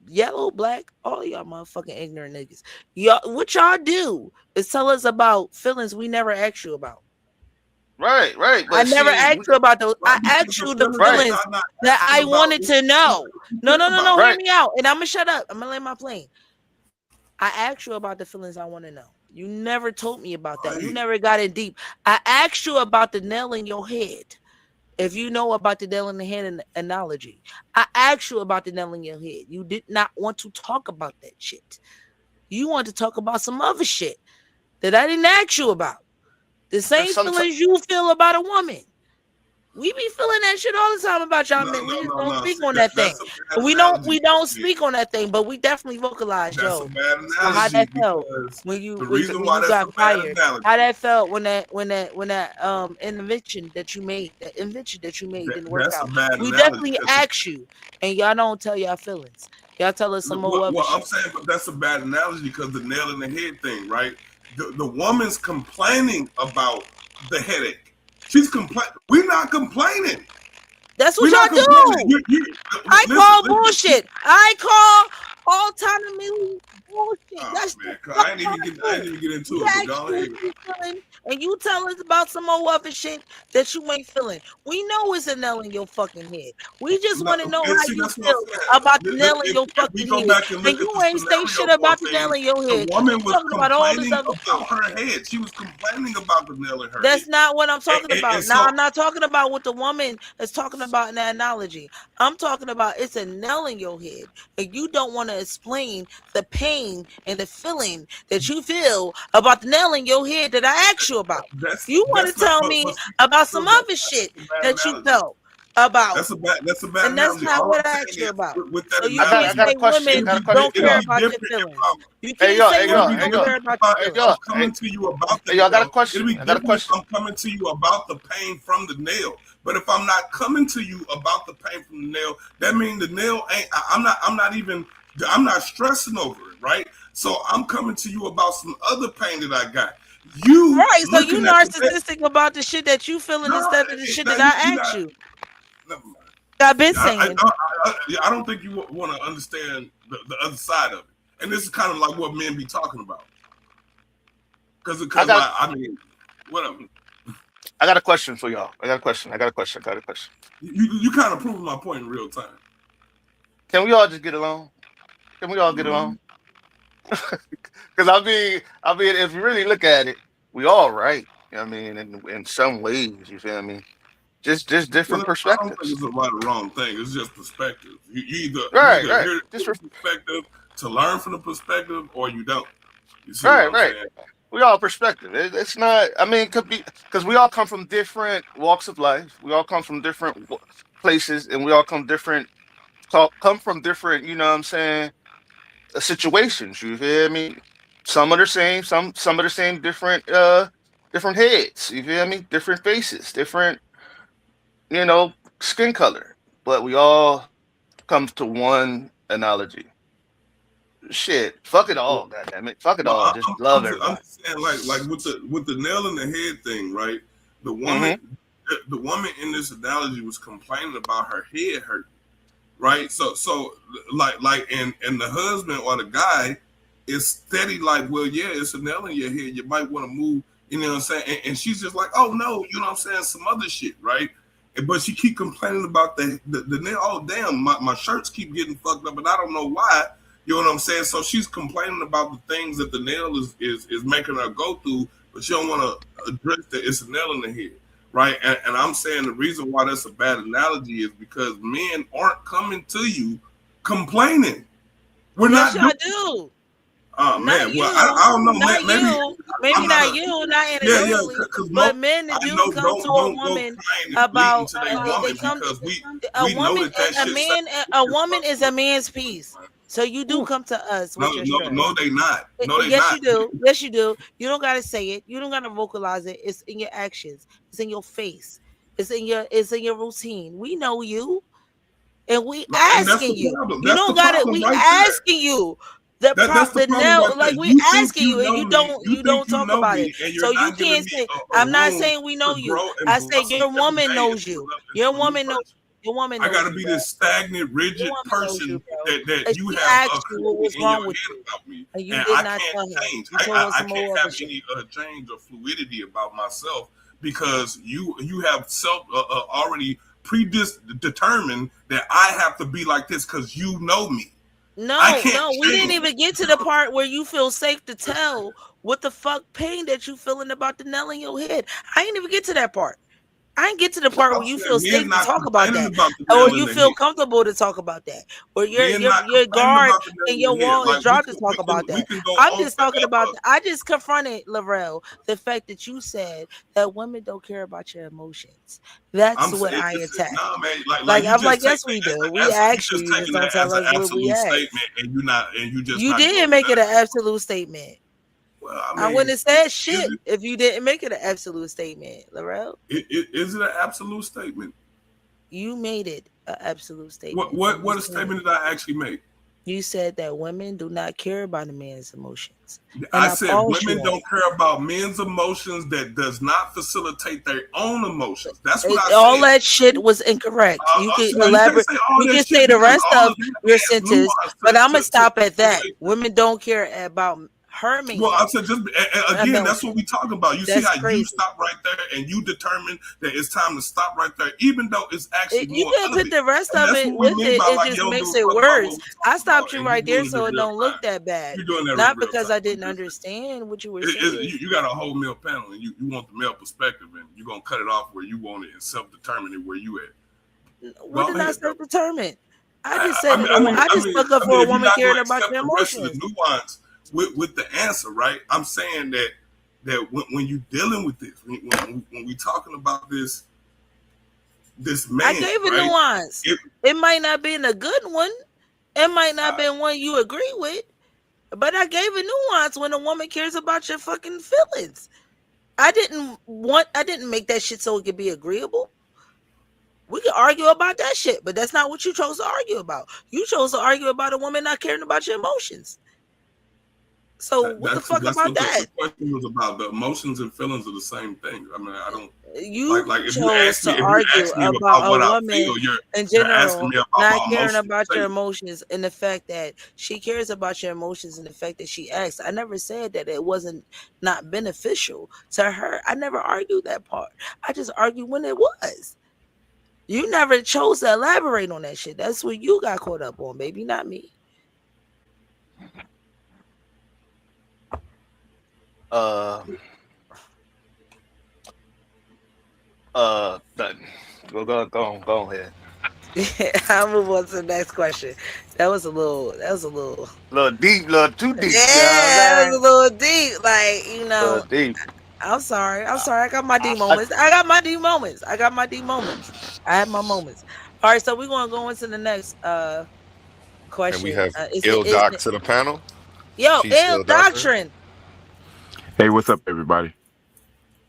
yellow, black, all y'all motherfucking ignorant niggas. Y'all, what y'all do is tell us about feelings we never asked you about. Right. I But never see, asked you about those. right I because asked the you the feelings that right, feelings y'all not that asking I about wanted is to the feelings know. that you No, care no, no, no. about. Hear right. me out. And I'm gonna shut up. I'm gonna land my plane. I asked you about the feelings I want to know. You never told me about that. You Right. never got in deep. I asked you about the nail in your head. If you know about the nail in the head analogy, I asked you about the nail in your head. You did not want to talk about that shit. You want to talk about some other shit that I didn't ask you about. The same sometimes feelings you feel about a woman. We be feeling that shit all the time about y'all No, men. We no, just no, don't no. speak See, on that thing. that's a bad We don't analogy. we don't speak on that thing, but we definitely vocalize, That's a yo. bad So how analogy that felt because when you the when, reason when why you that's got a bad fired? How analogy, that felt when that invention that you made, that invention that you made didn't work that's a out. bad We analogy definitely because ask you, and y'all don't tell y'all feelings. Y'all tell us some more other what I'm shit. saying, but that's a bad analogy because the nail in the head thing, right? The woman's complaining about the headache. She's complaining. We're not complaining. That's what We're not y'all complaining. do. I Listen, call listen. bullshit. I call autonomy bullshit. Oh That's the man, fuck y'all I do. didn't even get We into it, but ask go you ahead. what you feeling, and you tell us about some more other shit that you ain't feeling. We know it's a nail in your fucking head. We just No, want to know and how see, you that's what feel I'm about the saying. nail in your If we fucking go head, back and and look at you the ain't say shit scenario for a about the nail thing, in your the head. You woman was talking about all this complaining other shit. about her head. She was complaining about the nail in her head. That's not what I'm talking And about. Now, so I'm not talking about what the woman is talking about in that analogy. I'm talking about it's a nail in your head, and you don't want to explain the pain and the feeling that you feel about the nail in your head that I asked you about. You want that's to not tell but me see, about some so other shit that's a bad that you analogy. felt about, That's a bad and that's analogy. not All what I'm I asked saying you is about. with that So you I can't got analogy, a say question. I women it'll got a be don't question, it'll care y'all. be about your different if feelings. I'm You Hey can't y'all, say hey it'll y'all, women be hey don't y'all, care different about your hey feelings. if I'm y'all, coming to you about the hey y'all. Got a nail. It'll question. be I got a different if question. I'm coming to you about the pain from the nail. But if I'm not coming to you about the pain from the nail, that means the nail ain't. I'm not stressing over it, right? So I'm coming to you about some other pain that I got. You Right. So you looking at the nail? narcissistic about the shit that you feeling No, instead of the shit now that you I asked not. you. Never mind. I've been I, saying. I don't think you want to understand the other side of it. And this is kind of like what men be talking about. I Because got like, I mean, whatever. I got a question for y'all. I got a question. I got a question. I got a question. You kind of proving my point in real time. Can we all just get along? Can we all get along? Because I mean, if you really look at it, we all right. You know what I mean, in some ways, you feel me? Just Well, different I don't think perspectives. it's a right or wrong thing. It's just perspective. You Right, either right. hear Just the perspective to learn from the perspective, or you don't. You see what right, I'm right. saying? We all perspective. It's not. I mean, it could be because we all come from different walks of life. We all come from different places, and we all come from different. You know what I'm saying? Situations. You feel me? Some are the same. Some are the same. Different heads. You feel me? Different faces. Different. You know, skin color. But we all come to one analogy. Shit. Fuck it Well, all. Goddamn it. Fuck it no, all. Just love I'm everybody. just saying, like with the nail in the head thing, right? The woman, Hmm. the woman in this analogy was complaining about her head hurt, right? So and the husband or the guy is steady, like, well, yeah, it's a nail in your head. You might want to move, you know what I'm saying? And she's just like, oh no, you know what I'm saying? Some other shit, right? But she keep complaining about the nail. Oh damn, my shirts keep getting fucked up, and I don't know why. You know what I'm saying? So she's complaining about the things that the nail is making her go through, but she don't want to address that it's a nail in the head, right? And I'm saying the reason why that's a bad analogy is because men aren't coming to you complaining. We're Yes, not y'all doing. do. Oh Not man, well you, I don't know. not Maybe you, I'm maybe not not a you, not yeah, anecdotally, because but most men I that do know come to a don't go woman crying and bleeding about to their they woman come because a we know woman that a shit man sounds a weird, woman is a bro. man's piece. So you do come to us No, with your no, stress. no, they not. No, they Yes, not. you do. Yes, you do. You don't gotta say it. You don't gotta vocalize it. It's in your actions. It's in your face. It's in your routine. We know you. And we And that's asking the you. problem. You That's don't the got it. problem We right there. asking you. The That's prop the the problem nail right there. like we You think asking you you and know me. You you think don't you talk know about it. me, and So you're you not giving can't me say a I'm not room saying we know to you. grow and I say blossom your every woman day knows you. into a new person. Your woman I got knows to you, be bro. this stagnant, Your rigid woman knows you, person bro. that And you she have asked you what created was in your wrong with head you. about me, And you and did I not can't tell her. change. You told her I some can't more other have shit. any change or fluidity about myself because you have self already predetermined that I have to be like this because you know me. I No, can't no, we didn't change. even get to the part where you feel safe to tell what the fuck pain that you feeling about the nail in your head. I ain't even get to that part. I ain't get to the part I'm where you saying feel men safe to not talk about complaining that, about the or nail in you the feel head. comfortable to talk about that, or Men not your complaining guard about the nail and in your the head. wall is Like dropped to talk about we that. can go I'm on just talking about. forever. I just confronted Laurel the fact that you said that women don't care about your emotions. That's I'm what saying, I listen, attacked. nah, man. Like Like you I'm like, just take yes, that we as do. an We absolute. You asked you. just You just taking don't that as tell an us what we absolute asked. statement, and you just You not didn't going to make it an that. absolute statement. Well, I I wouldn't mean, have said is shit it if you didn't make it an absolute statement, Laurel. is it an absolute statement? You made it an absolute statement. And What a statement did I actually make? you said that women do not care about a man's emotions. And I I said paused you women on don't care about men's emotions that does not facilitate their own emotions. That's what it. I All said. that shit was incorrect. You can So now you can't elaborate. say all You that can shit say the because rest all of of that your adds sentence, nuance but I'm gonna to stop the at that. situation. Women don't care about her Well, I man. said just again, that's what we talking about. You see That's how you crazy. stop right there and you determine that it's time to stop right there, even though it's actually You more can of put it. the rest And of that's it what we with mean it. by It like just you don't give makes a it fuck about what worse. we I talking about, stopped you and you right there doing it in so it real don't look time. that bad. You're doing that in Not real because time. I didn't understand what you were saying. You got a whole male panel, and you want the male perspective, and you're gonna cut it off where you want it and self-determine it where you at. What Go did I ahead, though. self-determine? I just I said mean, that I mean, I I just mean, stuck up I for mean, a if you're woman not going caring to about accept your the rest of the emotions. nuance with the answer, right? I'm saying that when you're dealing with this, when we talking about this man, I gave a right? nuance. It might not be a good one. It might not be one you agree with, but I gave a nuance when a woman cares about your fucking feelings. I didn't make that shit so it could be agreeable. We could argue about that shit, but that's not what you chose to argue about. You chose to argue about a woman not caring about your emotions. So what the fuck that's about what that? the question was about. The emotions and feelings are the same thing. I mean, I don't You like if you chose ask me to argue about about a what I woman feel, in you're asking general me about not my caring emotional about your state. emotions and the fact that she cares about your emotions and the fact that she asks. I never said that it wasn't not beneficial to her. I never argued that part. I just argued when it was. You never chose to elaborate on that shit. That's what you got caught up on, baby, not me. Nothing. Go ahead. I'll move on to the next question. That was a little Little deep, little too deep. You know what I'm yeah, it was saying? a little deep. Like, Little deep. I'm sorry. I got my D I, moments. I got my D moments. I have my moments. All right, so we're gonna go into the next And we question. have Is it ill doc to the panel. yo, Peace, ill ill doctor. doctrine. Hey, what's up, everybody?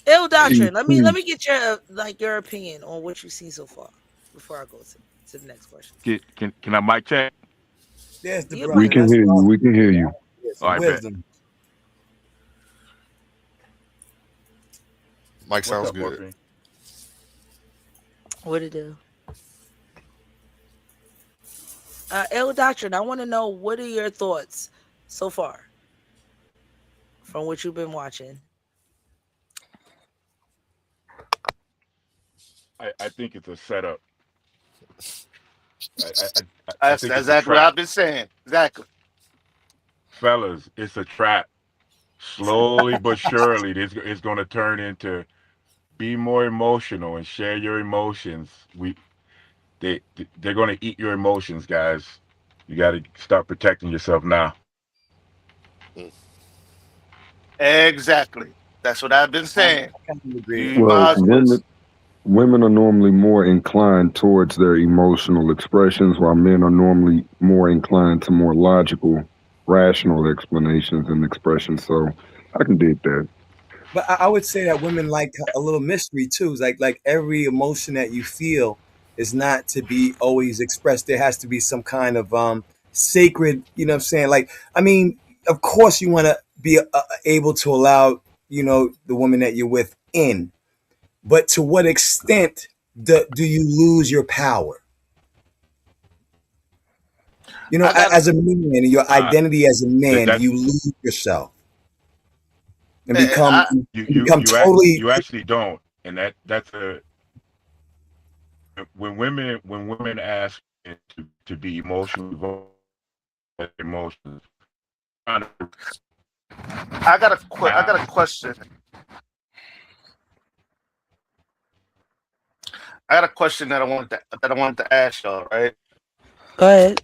Ill Peace, doctrine. Let me peace. get your opinion on what you've seen so far before I go to the next question. Can I mic check? There's the You We brother. might can That's hear what I you. was We can hear you. get All some right, bet. wisdom. Mike What's sounds up, good. Morphine? what it do? Ill doctrine. I want to know what are your thoughts so far from what you've been watching. I think it's a setup. I that's think it's a exactly what trap. I've been saying. Exactly. Fellas, it's a trap. Slowly but surely, this it's going to turn into be more emotional and share your emotions. They they're going to eat your emotions, guys. You got to start protecting yourself now. Mm. Exactly. That's what I've been saying. I kind of agree. You Well, might as well. women are normally more inclined towards their emotional expressions, while men are normally more inclined to more logical, rational explanations and expressions. So I can dig that. But I would say that women like a little mystery too. It's like every emotion that you feel is not to be always expressed. There has to be some kind of sacred. You know what I'm saying? Like, I mean, of course you want to be able to allow the woman that you're with in, but to what extent do you lose your power? I got As a man, and your Uh, identity as a that man, do that's you lose yourself and I, become totally? you actually don't, and that's a when women ask to be emotionally vulnerable, emotions. I got a question. I got a question that I wanted to ask y'all. Right. Go ahead.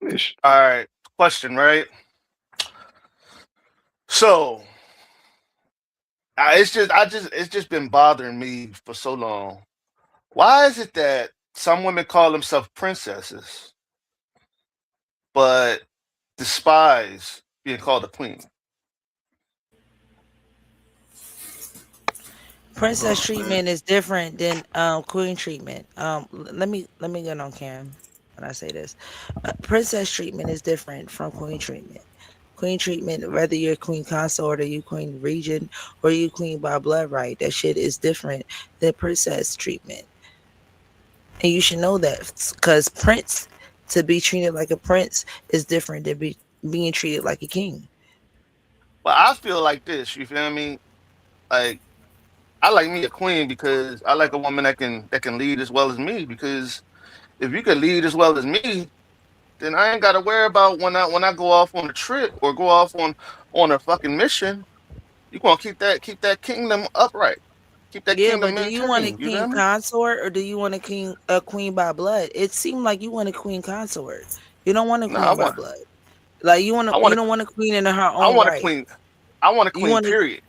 Ish. All right. Question. Right. So it's just been bothering me for so long. Why is it that some women call themselves princesses, but despise being called a queen? Princess Oh man. treatment is different than queen treatment. Let me get on cam when I say this. Princess treatment is different from queen treatment. Queen treatment, whether you're queen consort or you queen regent or you queen by blood right, that shit is different than princess treatment, and you should know that because prince to be treated like a prince is different than being treated like a king. But I feel like this. You feel me? Like I like me a queen because I like a woman that can lead as well as me. Because if you can lead as well as me, then I ain't got to worry about when I go off on a trip or go off on a fucking mission. You gonna keep that kingdom upright, keep that Yeah, kingdom but do you want a maintained. You king feel me? consort or do you want a queen by blood? It seemed like you want a queen consort. You don't want a No, I queen by want blood. Like I you want a don't want a queen in her I own want a right. queen. I want a You queen. want to Period.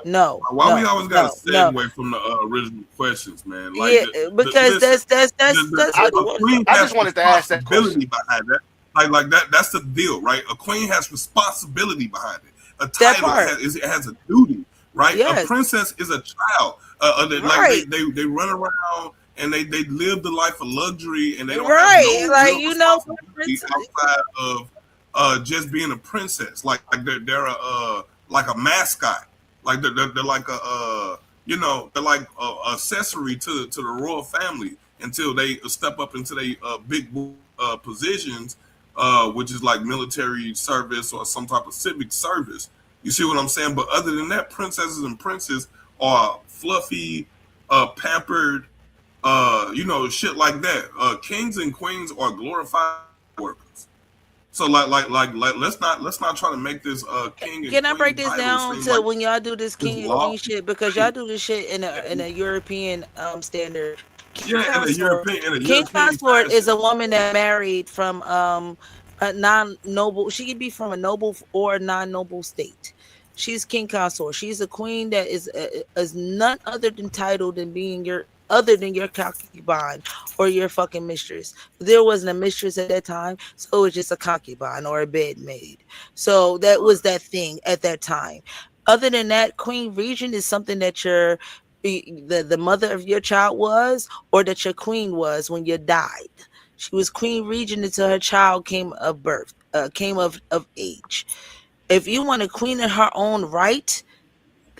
no, Why we no, always got to no, no. segue from the original questions, man? Like, Yeah, because listen, that's I what it a was. queen I has just wanted to ask that responsibility question. behind that. Like that. That's the deal, right? A queen has responsibility behind it. A That title part. it has a duty, right? A Yes. princess is a child. Like Right. they run around and they live the life of luxury and they don't have Right. no Like real you know responsibility outside of just being a princess. Like they're a like a mascot. Like they're like a they're like a accessory to the royal family until they step up into their big positions, which is like military service or some type of civic service. You see what I'm saying? But other than that, princesses and princes are fluffy, pampered, shit like that. Kings and queens are glorified workers. So let's not try to make this king and can I break queen this title down seem to like when y'all do this it's king and law. queen shit because y'all do this shit in a European standard. King Yeah, consort. In a King European consort is fashion. a woman that married from a non-noble. She could be from a noble or a non-noble state. She's king consort. She's a queen that is none other than titled than being your other than your concubine or your fucking mistress. There wasn't a mistress at that time, so it was just a concubine or a bed maid. So that was Right, that thing at that time. Other than that, queen regent is something that the mother of your child was, or that your queen was when you died. She was queen regent until her child came of birth, came of age. If you want a queen in her own right,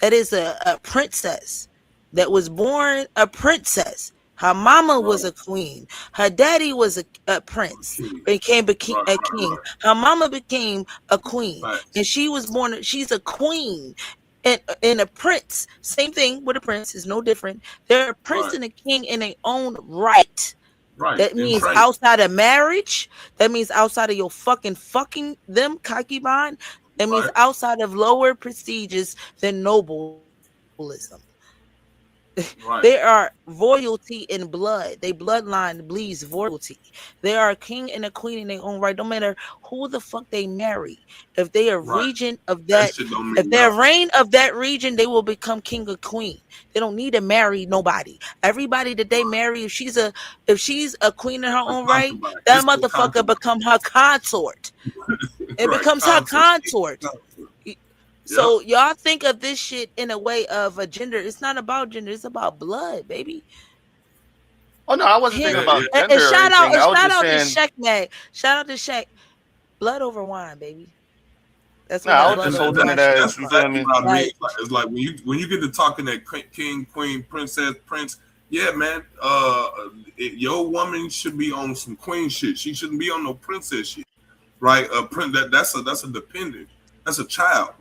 that is a princess that was born a princess. Her mama was right. a queen. Her daddy was a prince, Okay. became Right, a right, king. right. Her mama became a queen, Facts. and she was born. She's a queen, and a prince. Same thing with a prince is no different. They're a prince Right, and a king in their own right. right. That And means Trey. outside of marriage. That means outside of your fucking them concubine. That means Right, outside of lower prestiges than nobilism. They are right, royalty in blood. They bloodline bleeds royalty. They are a king and a queen in their own right. No matter who the fuck they marry. If they are right. regent of That that, shit don't if mean they're nothing. reign of that region, they will become king or queen. They don't need to marry nobody. Everybody that they Right. marry, if she's a queen in her A own right, concubine. that It's a motherfucker concubine. become her consort. It Right. becomes her Consort. consort. Consort. Yep. So y'all think of this shit in a way of a gender. It's not about gender. It's about blood, baby. Oh no, I wasn't Him thinking Yeah, about yeah. and gender or anything. I was shout just out to saying. Shaq Mag. Shout out to Shaq. Blood over wine, baby. That's No, what I that was blood just over holding it wine shit That's as is you about. feel exactly me. what I mean. Like, It's like when you get to talking that king, queen, princess, prince. Yeah, man. Your woman should be on some queen shit. She shouldn't be on no princess shit, right? That's a dependent. That's a child.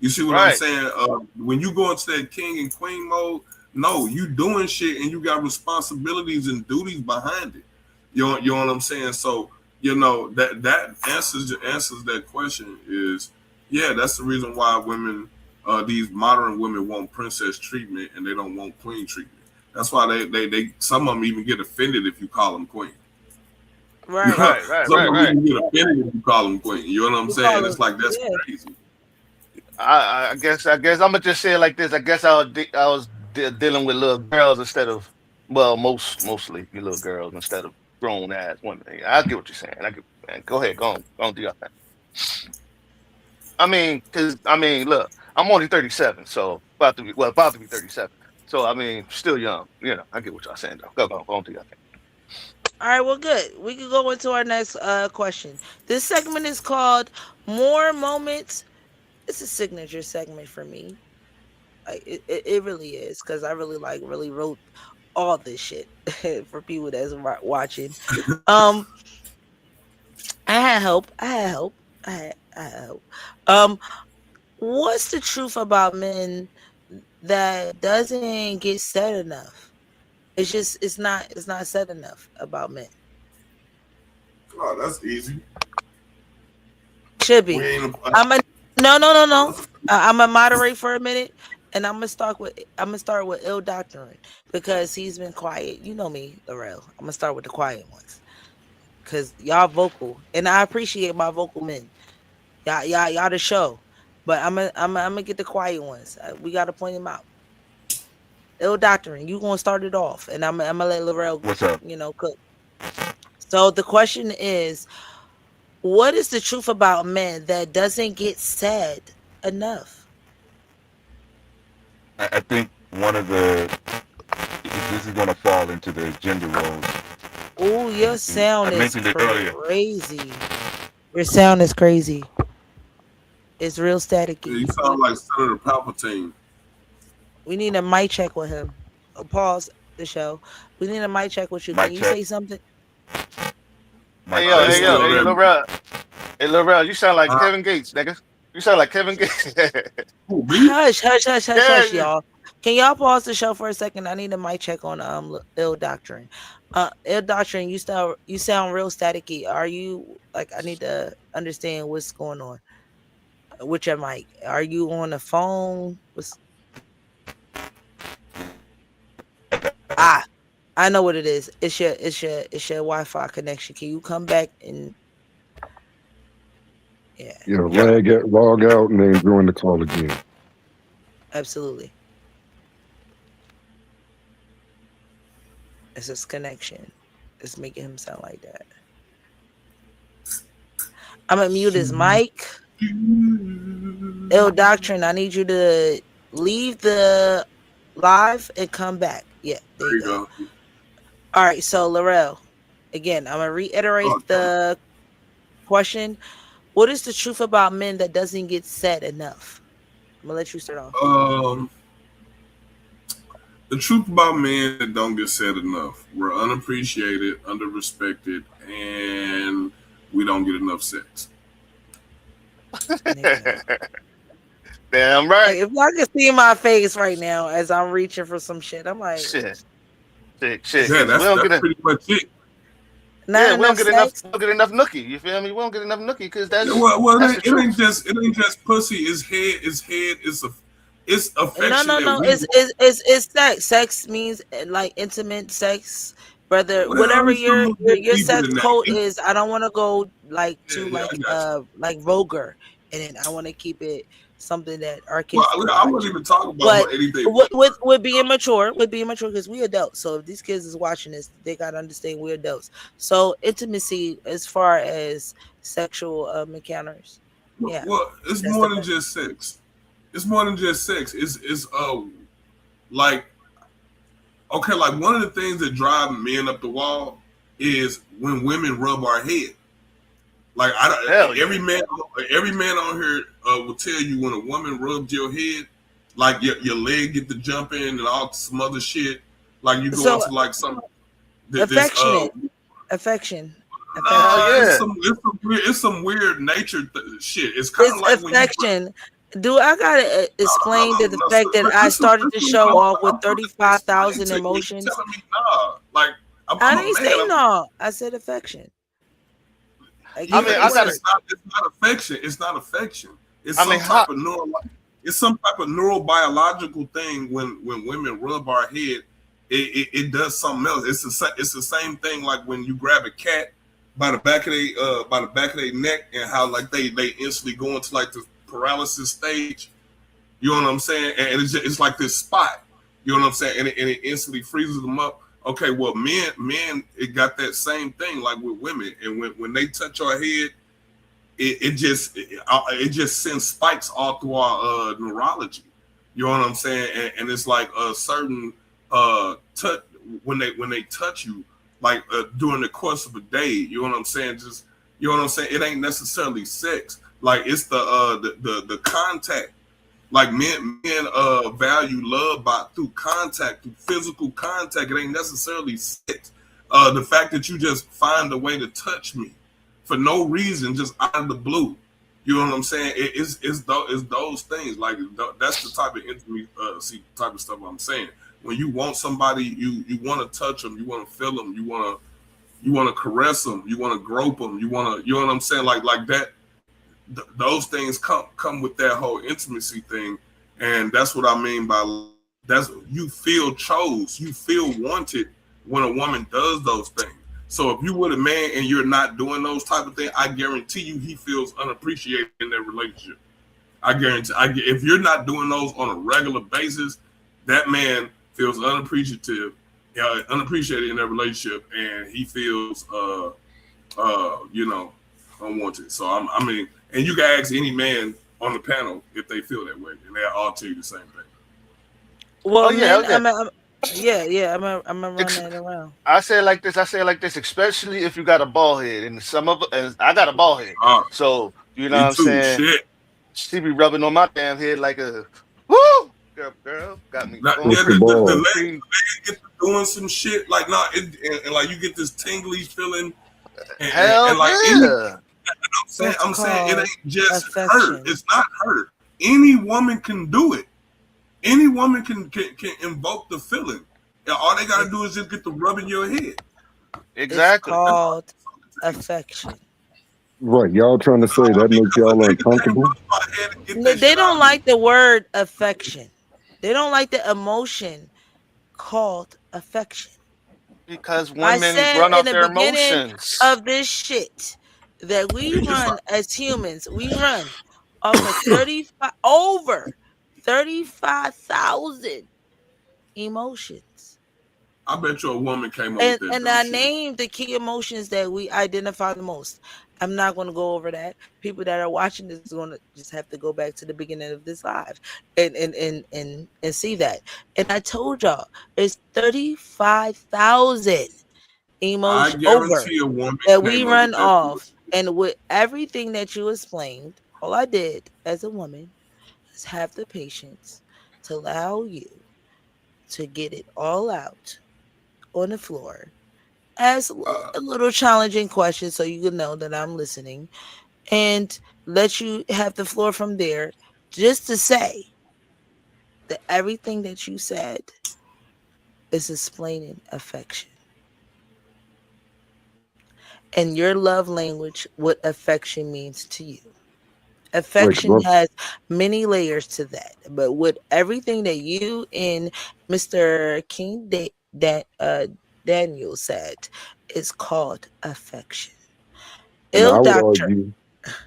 You see what I'm Right. saying? When you go into that king and queen mode, no, you doing shit and you got responsibilities and duties behind it. You know what I'm saying? So that answers that question is yeah. That's the reason why women, these modern women, want princess treatment and they don't want queen treatment. That's why they some of them even get offended if you call them queen. Right. Some of them even get offended if you call them queen. You know what I'm saying? It's like that's crazy. I guess I'm gonna just say it like this. I guess I was dealing with little girls instead of, well, mostly you little girls instead of grown ass women. I get what you're saying. Man, go ahead, go on, do your thing. Look, I'm only 37, so about to be 37. So still young. I get what y'all saying though. Go on, do your thing. All right, well, good. We can go into our next question. This segment is called More Moments. It's a signature segment for me. Like it really is, because I really wrote all this shit for people that's watching. I had help. I had help. What's the truth about men that doesn't get said enough? It's not said enough about men. Oh, that's easy. Should be. No. I'm gonna moderate for a minute, and I'm gonna start with Ill Doctrine, because he's been quiet. You know me, Laurel. I'm gonna start with the quiet ones, because y'all vocal, and I appreciate my vocal men. Y'all the show, but I'm gonna get the quiet ones. We gotta point them out. Ill Doctrine, you gonna start it off, and I'm gonna let Laurel, cook. So the question is, what is the truth about men that doesn't get said enough? I think one of this is going to fall into the gender roles. Oh, your sound is crazy. Your sound is crazy. It's real staticky. Yeah, you sound like Senator Palpatine. We need a mic check with him. Pause the show. We need a mic check with you. Can you say something? Hey, Lorel, you sound like Kevin Gates, nigga. You sound like Kevin Gates. Hush, y'all. Can y'all pause the show for a second? I need a mic check on Ill Doctrine. Ill Doctrine, you sound real staticky. Are you, like, I need to understand what's going on with your mic. Are you on the phone? I know what it is. It's your Wi-Fi connection. Can you come back and log out and then join the call again. Absolutely. It's his connection. It's making him sound like that. I'm gonna mute his mic. Ill Doctrine, I need you to leave the live and come back. Yeah, there you go. All right, so Laurel, again, I'm gonna reiterate the question. What is the truth about men that doesn't get said enough? I'm gonna let you start off. The truth about men that don't get said enough: we're unappreciated, underrespected, and we don't get enough sex. Damn right. Like, if y'all can see my face right now as I'm reaching for some shit, I'm like, shit. Yeah, that's pretty much it. We don't get enough nookie. You feel me? We don't get enough nookie because that's it ain't just pussy. It's head. It's affection. No. It's sex. Sex means like intimate sex, brother. Whatever your sex code is. I don't want to go like like vulgar, and then I want to keep it something that our kids. Well, I wouldn't even talk about anything. With being mature, because we adults. So if these kids is watching this, they gotta understand we're adults. So intimacy, as far as sexual encounters, Well, it's more than just sex. It's more than just sex. It's like, okay, like one of the things that drive men up the wall is when women rub our head. Like every man on here will tell you when a woman rubs your head, like your leg get to jump in and all some other shit. Like you go into like some affection. It's some weird nature shit. It's kind of like affection. Do I gotta explain the fact that I started the show off with 35,000 emotions? I didn't say no. I said affection. It's not affection. It's not affection. It's some type of neurobiological thing when women rub our head. it does something else. It's the same thing like when you grab a cat by the back of their neck, and how like they instantly go into like the paralysis stage. You know what I'm saying? And it's like this spot. You know what I'm saying? And it instantly freezes them up. Okay, well, men, it got that same thing like with women. And when they touch our head, it just sends spikes all through our neurology. You know what I'm saying? And it's like a certain touch when they touch you, like during the course of a day. You know what I'm saying? Just, you know what I'm saying? It ain't necessarily sex. Like it's the contact. Like men value love through contact, through physical contact. It ain't necessarily sex. The fact that you just find a way to touch me for no reason, just out of the blue. You know what I'm saying? It's those things. Like that's the type of intimacy type of stuff I'm saying. When you want somebody, you want to touch them, you want to feel them, you want to caress them, you want to grope them, you know what I'm saying? Like that. Those things come with that whole intimacy thing, and that's what I mean by that's you feel chose, you feel wanted when a woman does those things. So if you with a man and you're not doing those type of things, I guarantee you he feels unappreciated in that relationship. I guarantee. If you're not doing those on a regular basis, that man feels unappreciated in that relationship, and he feels unwanted. So I mean, and you can ask any man on the panel if they feel that way, and they'll all tell you the same thing. Well, yeah, men, okay. I'm gonna run that around. I say it like this. Especially if you got a bald head, and and I got a bald head, so you know Me what I'm too. saying. Shit. She be rubbing on my damn head like a woo, girl, got me. Yeah, What's the the ball? lady get to doing some shit like and like you get this tingly feeling, Hell and like yeah. I'm saying it ain't just affection. hurt. It's not hurt. Any woman can do it. Any woman can invoke the feeling. And all they gotta do is just get the rub in your head. Exactly. It's called affection. Right, y'all trying to say that makes y'all uncomfortable? They don't like the word affection. They don't like the emotion called affection. Because I women said run in off the their beginning emotions. of this shit that we run as humans, we run off of over 35,000 emotions. I bet you a woman came up with that. And I named the key emotions that we identify the most. I'm not going to go over that. People that are watching this is going to just have to go back to the beginning of this live and see that. And I told y'all it's 35,000 I emotions over guarantee a woman that we came up run with that. off. And with everything that you explained, all I did as a woman is have the patience to allow you to get it all out on the floor as a little challenging question so you can know that I'm listening and let you have the floor from there, just to say that everything that you said is explaining affection and your love language, what affection means to you. Affection Like, has many layers to that, but with everything that you and Mr. King Daniel said is called affection. and I would Doctor. argue,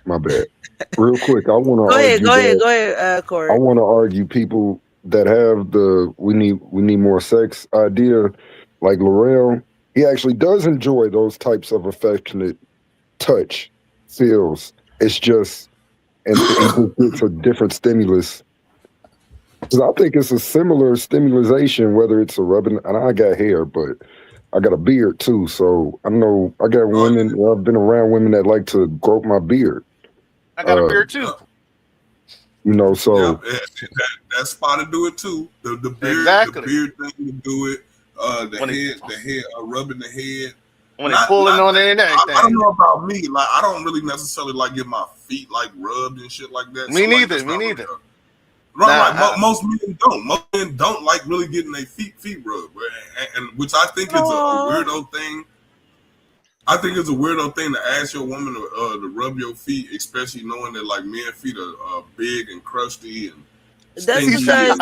my bad. Real quick, I want to Go argue that ahead, I Corey. want to argue people that have the we need more sex idea, like Laurel. He actually does enjoy those types of affectionate touch, feels. It's just, and he just gets a different stimulus. Because I think it's a similar stimulation, whether it's a rubbing. And I got hair, but I got a beard too. So I know I got women. I've been around women that like to grope my beard. I got a beard too. You know, so that spot to do it too. The beard, exactly. The beard thing to do it. The head, rubbing the head. When they pulling on it and everything. I don't know about me. Like I don't really necessarily like get my feet like rubbed and shit like that. Me neither. Really, right. Most men don't. Most men don't like really getting their feet rubbed, and which I think is a weirdo thing. I think it's a weirdo thing to ask your woman to rub your feet, especially knowing that like men's feet are big and crusty, That's stingy. because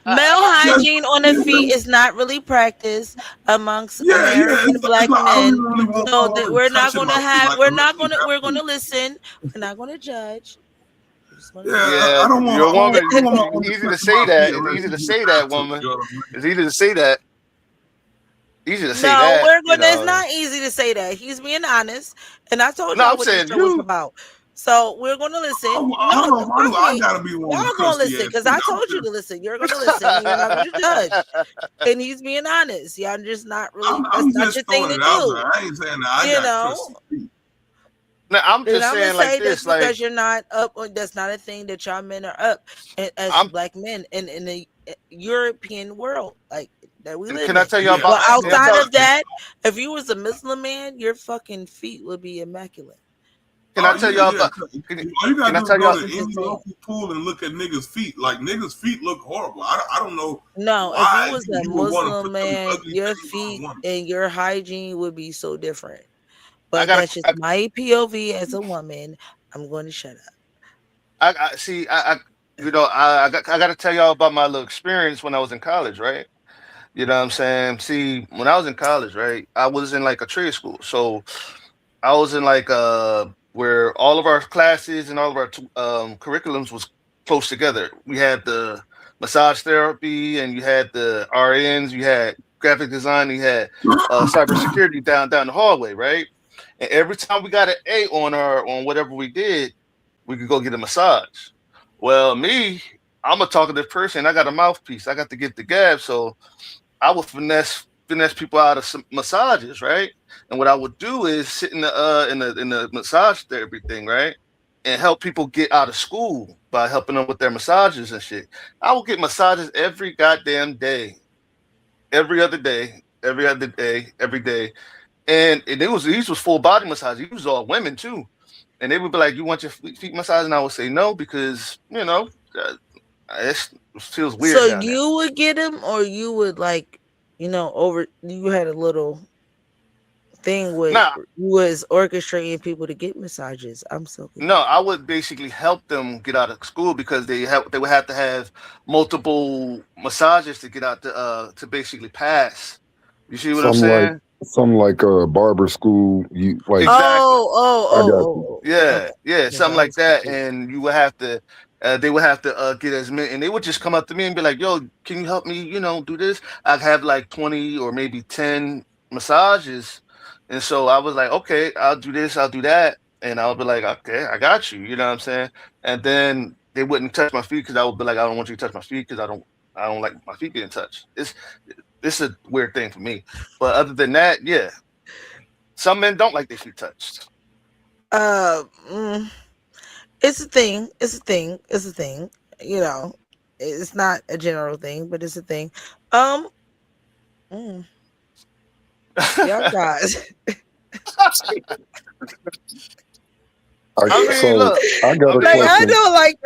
male hygiene on the feet is not really practiced amongst Yeah. American It's black like I don't men. even really want So my that woman we're not touching going to my feet have, like unless she we're have going to. to listen. We're not going to judge. We're just going to Yeah, listen. Yeah, I don't want you're a woman. I don't want my woman Easy to touching say my feet that. It's unless easy she to just say that, have to. woman. You know what I mean? It's easy to say that. Easy to say No, that. it's not easy to say that. He's being honest. And I told No, y'all I'm what this saying show was you. about. So we're going to listen. Oh, No, hold on, why do fuck I me. gotta be the one Y'all with going to crusty listen ass because feet? I I'm told you just, to listen. You're going to listen and you're not going to judge. And he's being honest. Y'all just not really, that's I'm not your just thing throwing to it out there. do. I ain't saying that I You got know, crusty feet. Now I'm and just I'm gonna saying like say that's this. Like because you're not up. That's not a thing that y'all men are up as I'm. black men in the European world, like that we And live can I in. tell you Yeah, about? But Can I outside tell? of that, if you was a Muslim man, your fucking feet would be immaculate. Can I oh tell yeah, y'all yeah. about? Can, All you can gotta I do is tell go y'all? to I'm just any saying. local pool and look at niggas' feet. Like niggas' feet look horrible. I don't know No, if you why was a you would want to Muslim put them man, ugly your things on a feet woman. and your hygiene would be so different. I But got that's just my POV as a woman. I'm going to shut up. I see. I got to tell y'all about my little experience when I was in college, right? You know what I'm saying? See, when I was in college, right, I was in like a trade school. So I was in like where all of our classes and all of our curriculums was close together. We had the massage therapy, and you had the RNs, you had graphic design, you had cybersecurity down the hallway, right? And every time we got an A on whatever we did, we could go get a massage. Well, me, I'm a talkative person. I got a mouthpiece. I got to get the gab, so I would finesse people out of some massages, right? And what I would do is sit in the massage therapy thing, right? And help people get out of school by helping them with their massages and shit. I would get massages every goddamn day, every other day, every day. And these was full body massages. These was all women too. And they would be like, "You want your feet massaged?" And I would say no because it feels So weird down there. you would get him, or you would over. You had a little thing with Nah, you was orchestrating people to get massages. I'm so no, confused. I would basically help them get out of school because they would have to have multiple massages to get out to basically pass. You see what I'm Some like saying? some like barber school. You like Exactly. I got you. Yeah, Okay. yeah, Because something I like was that. confused. And you would have to, they would have to get as many, and they would just come up to me and be like, "Yo, can you help me? Do this." I'd have like 20 or maybe 10 massages, and so I was like, "Okay, I'll do this, I'll do that," and I'll be like, "Okay, I got you." You know what I'm saying? And then they wouldn't touch my feet because I would be like, "I don't want you to touch my feet because I don't like my feet getting touched." It's a weird thing for me, but other than that, yeah, some men don't like their feet touched. Uh, mm, it's a thing. It's a thing. It's a thing. You know, it's not a general thing, but it's a thing. Um, mm, y'all guys. I mean, So look, I got I'm a just Like like, I question. don't like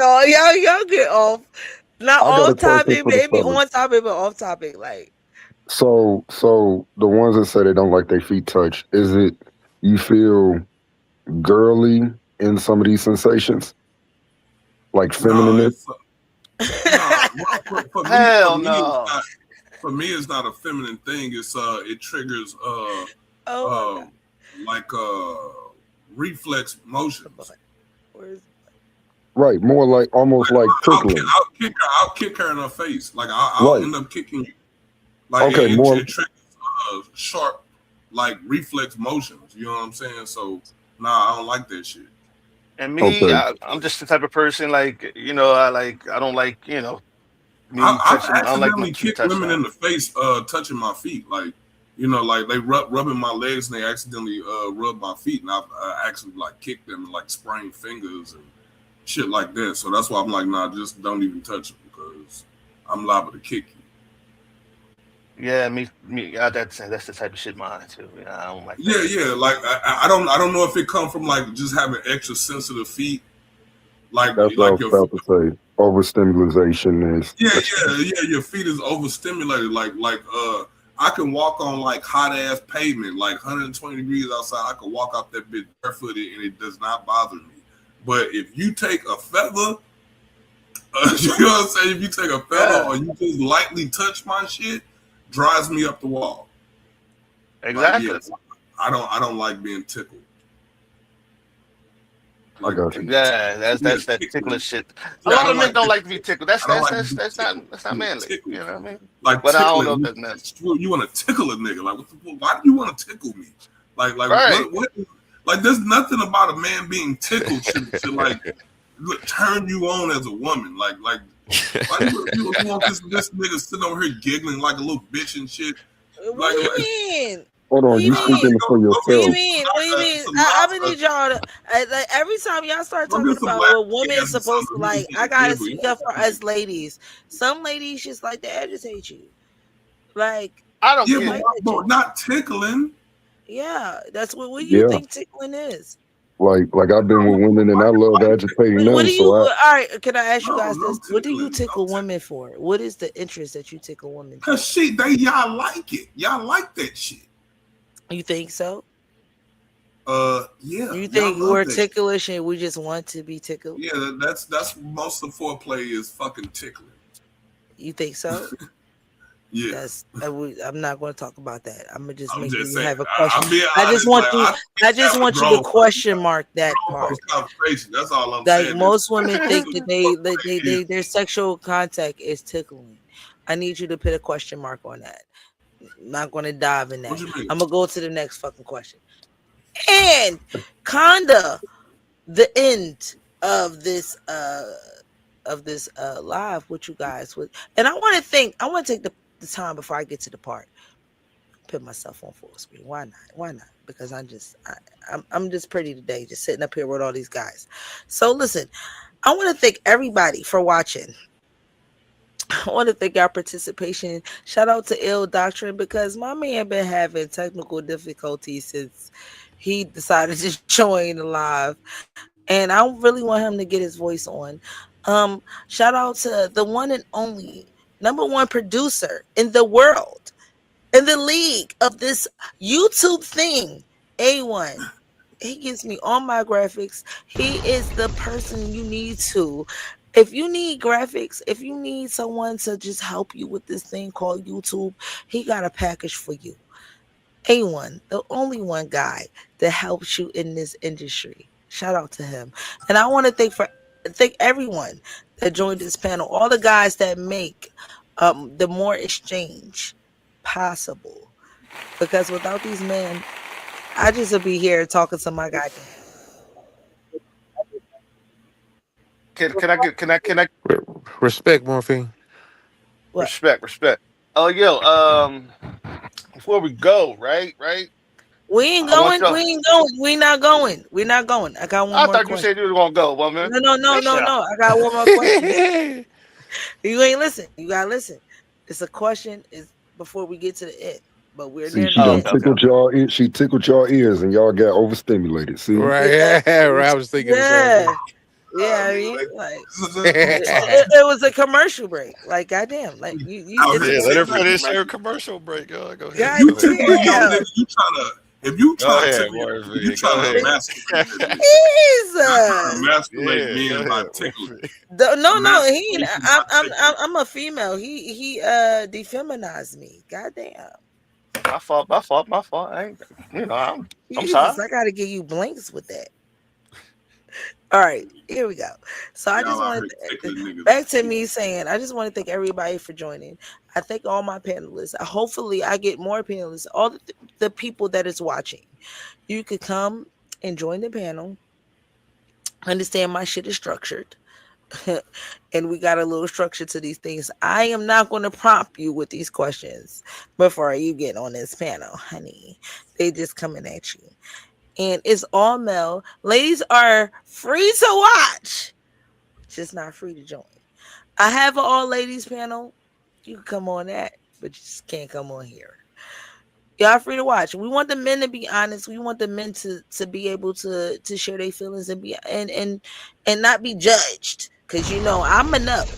y'all get off. Not I got a off question topic, for the maybe fellas. on topic, but off topic. Like So the ones that say they don't like their feet touched, is it you feel girly in some of these sensations, like No, feminine? it's no. For me, hell no. for me, it's not a feminine thing. It's it triggers oh my god. uh like reflex motions. Where's Right, more like almost like tickling. I'll kick her in her face. Like I'll Right. end up kicking you. Like Okay, more it triggers sharp like reflex motions. You know what I'm saying? So nah, I don't like that shit. And me, okay. I'm just the type of person like, I don't like, me I've touching, I don't like my accidentally feet kicked touched women on. in the face touching my feet. Like like they rubbing my legs and they accidentally rub my feet, and I've actually like kicked them and like sprained fingers and shit like that. So that's why I'm like, nah, just don't even touch them because I'm liable to kick you. Yeah, that's the type of shit mine too. Yeah, I don't like that Yeah, shit. yeah. Like I don't know if it come from like just having extra sensitive feet, That's what I like was your about to say. Overstimulation is Your feet is overstimulated. I can walk on like hot ass pavement, like 120 degrees outside. I can walk out that bitch barefooted and it does not bother me. But if you take a feather You know what I'm saying? If you take a photo Yeah, or you just lightly touch my shit, drives me up the wall. Like, exactly. yes, I don't like being tickled. I Like, got you. Yeah, give me a that's that tickle. ticklish shit. A Yeah, I lot of don't men like don't to like to be tickle. tickled. I don't like to be tickled. That's not You manly. tickle You me. know what I mean? Like But I don't know tickling. if that's manly. You want to tickle a nigga? Like, what the fuck? Why do you want to tickle me? Like Right. what? Like, there's nothing about a man being tickled should like turn you on as a woman. Like why you want this nigga sitting over here giggling like a little bitch and shit? What Like, do you mean? Hold What do on, you you like mean? speaking for go What do get you yourself. mean? What do you mean? some I'm gonna lobster. need y'all to like every time y'all start Go talking get some about what laughing women is gas or supposed to something. like, You I can gotta giggle. speak up for us ladies. Some ladies just like to agitate you, like I don't Yeah, they get like it. that shit. but not tickling. Yeah, that's what. What do you Yeah, think tickling is? like I've been with women and I love Why agitating What them. do you? So I, All right, can I ask you no, guys no this? What do you tickling. No tickle tickling. women for? What is the interest that you tickle women for? Cause y'all like it. Y'all like that shit. You think so? Yeah, You y'all think love we're that shit. ticklish and we just want to be tickled? Yeah, that's most of foreplay is fucking tickling. You think so? Yeah, I'm not going to talk about that. I'm gonna just I'm make just you saying. have a question. I'm being I just honest. want Like, you. I think we I should just have a want you to grown question mark that folks part. conversation. That's all I'm Like saying. Is most women think that foreplay is their sexual contact is tickling. I need you to put a question mark on that. Not going to dive in what that. you mean? I'm gonna go to the next fucking question. And kinda the end of this live with you guys with, and I want to take the time before I get to the part. Put myself on full screen. Why not? Why not? Because I'm just pretty today, just sitting up here with all these guys. So listen, I want to thank everybody for watching. I want to thank our participation. Shout out to Ill Doctrine because my man been having technical difficulties since he decided to join the live, and I really want him to get his voice on. Shout out to the one and only number one producer in the world, in the league of this YouTube thing, A1. He gives me all my graphics. He is the person you need to. If you need graphics, if you need someone to just help you with this thing called YouTube, he got a package for you. A1, the only one guy that helps you in this industry. Shout out to him. And I want to thank everyone that joined this panel, all the guys that make the Moure Exchange possible. Because without these men, I just would be here talking to my goddamn. Can I Respect, Morphine. What? respect? Oh, yo, before we go, right? We ain't I want going. We y'all. ain't going. We not going. We not going. I got one I more thought you question. said you was gonna go, woman. Listen, No. I got one more question. You ain't listen. You gotta listen. It's a question. Is before we get to the end, but we're see, near she the oh, done end. okay. tickled y'all. She tickled y'all ears, and y'all got overstimulated. See, Right, Yeah, yeah, right. I was thinking the same yeah, thing. yeah. I Nigga, mean, like, like this is what I'm talking. it was a commercial break. Like goddamn, like you. Out It's here a Yeah, let her commercial tickling. finish break. her commercial break. Go If ahead. you Go ahead. tickling your Goddamn. nigga, if you Go trying to ahead, tickle your nigga, you Morphe. Go trying to ahead. emasculate that nigga. Not trying to Jesus. emasculate Yeah, go men by ahead, tickling. Morphe. No. He. Emasculation by tickling. I'm a female. He defeminized me. Goddamn. My fault. I ain't, I'm Jesus, sorry. I gotta give you blinks with that. All right, here we go. So I just Y'all out wanted here tickling niggas. back to me saying, I just want to thank everybody for joining. I thank all my panelists. Hopefully, I get more panelists. All the people that is watching, you could come and join the panel. Understand my shit is structured. And we got a little structure to these things. I am not going to prompt you with these questions before you get on this panel, honey. They just coming at you. And it's all male. Ladies are free to watch, just not free to join. I have an all ladies panel. You can come on that, but you just can't come on here. Y'all free to watch. We want the men to be honest. We want the men to be able to share their feelings and be and not be judged. Cause I'm enough.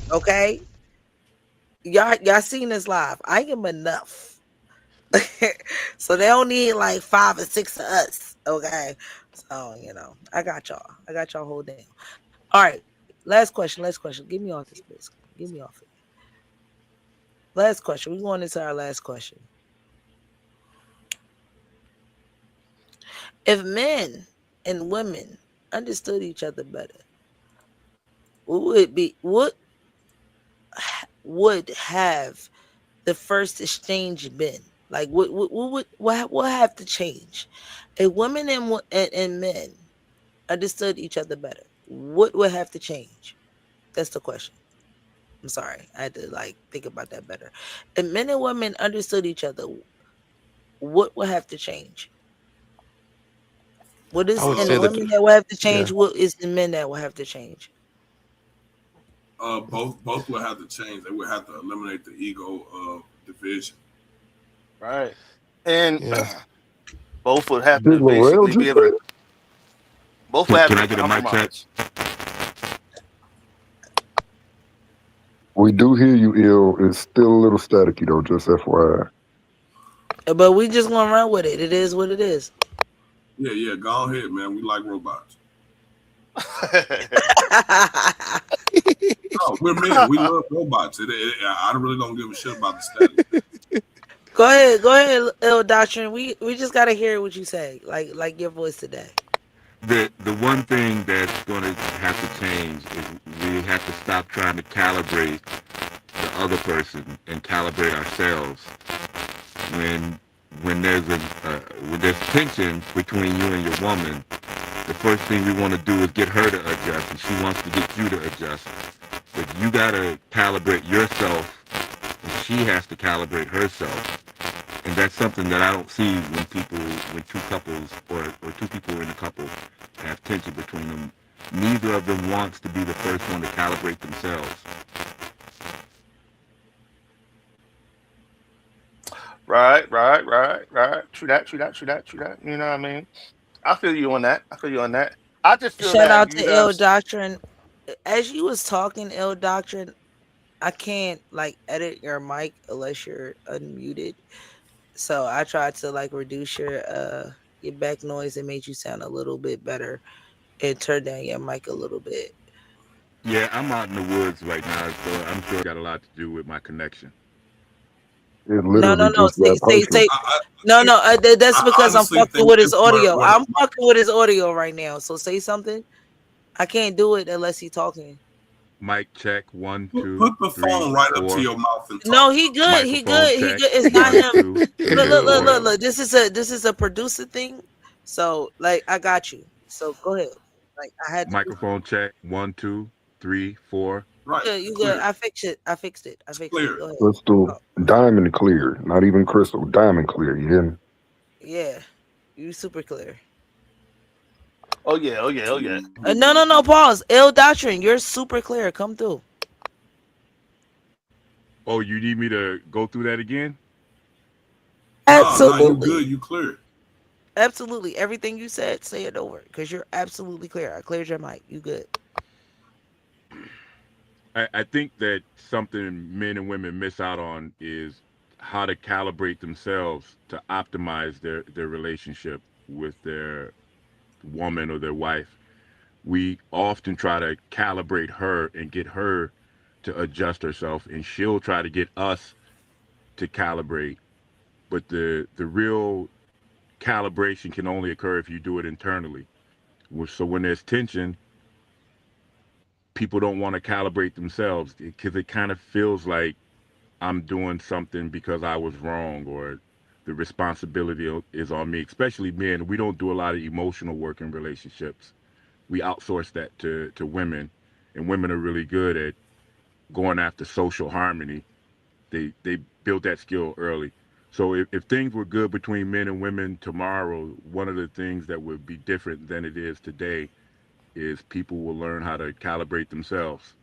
Okay. Y'all seen this live. I am enough. So they don't need like 5 or 6 of us. Okay. So, I got y'all. I got y'all hold down. All right. Last question. Last question. Get me off this, please. Get me off it. Last question. We're going into our last question. If men and women understood each other better, what would have the first exchange been? Like what have to change? If women and men understood each other better, what would have to change? That's the question. I'm sorry, I had to like think about that better. If men and women understood each other, what would have to change? What I is would in say the that. women that will have to Yeah. change? What is the men that will have to change? Both would have to change. They would have to eliminate the ego of division. Right. And Yeah. both would have Did to Laurel basically be just able say to. it? Both would have Can to I get a mic check? compromise. We do hear you, ill. It's still a little staticky though, just FYI. But we just gonna run with it. It is what it is. Yeah. Go ahead, man. We like robots. No, we're men. We love robots. I really don't give a shit about the static. Go ahead, ill doctrine. We just gotta hear what you say, like your voice today. The one thing that's going to have to change is we have to stop trying to calibrate the other person and calibrate ourselves. When when there's when there's tension between you and your woman, the first thing we want to do is get her to adjust, and she wants to get you to adjust. But you gotta calibrate yourself, and she has to calibrate herself. And that's something that I don't see when two couples or two people in a couple have tension between them. Neither of them wants to be the first one to calibrate themselves. Right. True that. You know what I mean? I feel you on that. I just feel Shout that out you to know. ill doctrine. As you was talking, ill doctrine, I can't like edit your mic unless you're unmuted. So I tried to like reduce your back noise and made you sound a little bit better and turn down your mic a little bit. Yeah, I'm out in the woods right now, so I'm sure it's got a lot to do with my connection. It No, literally just got personal. no, no. That's I because I'm honestly fucking think with his that's audio. where I'm fucking with his audio right now. So say something. I can't do it unless he's talking. Mic check, one, put two, the phone three, right up to four. your mouth and No, talk. he good. He Microphone good. He check, good. It's not one, him. two, Look, three, look, look, four. look, look. This is a producer thing. So like I got you. So go ahead. Like I had to do. Microphone check, one, two, three, four. Right, You good. clear. I fixed it. It's Go clear. ahead. Crystal, Oh, diamond clear, not even crystal, diamond clear. You hear me? yeah. You super clear. Oh yeah. No. Pause. Ill doctrine. You're super clear. Come through. Oh, you need me to go through that again? No, you Absolutely. good. You clear. Absolutely. Everything you said, say it over. Because you're absolutely clear. I cleared your mic. You good. I think that something men and women miss out on is how to calibrate themselves to optimize their relationship with their woman or their wife. We often try to calibrate her and get her to adjust herself, and she'll try to get us to calibrate. But the real calibration can only occur if you do it internally. So when there's tension, people don't want to calibrate themselves because it kind of feels like I'm doing something because I was wrong, or the responsibility is on me. Especially men, we don't do a lot of emotional work in relationships. We outsource that to women, and women are really good at going after social harmony. They built that skill early. So if things were good between men and women tomorrow, one of the things that would be different than it is today is people will learn how to calibrate themselves.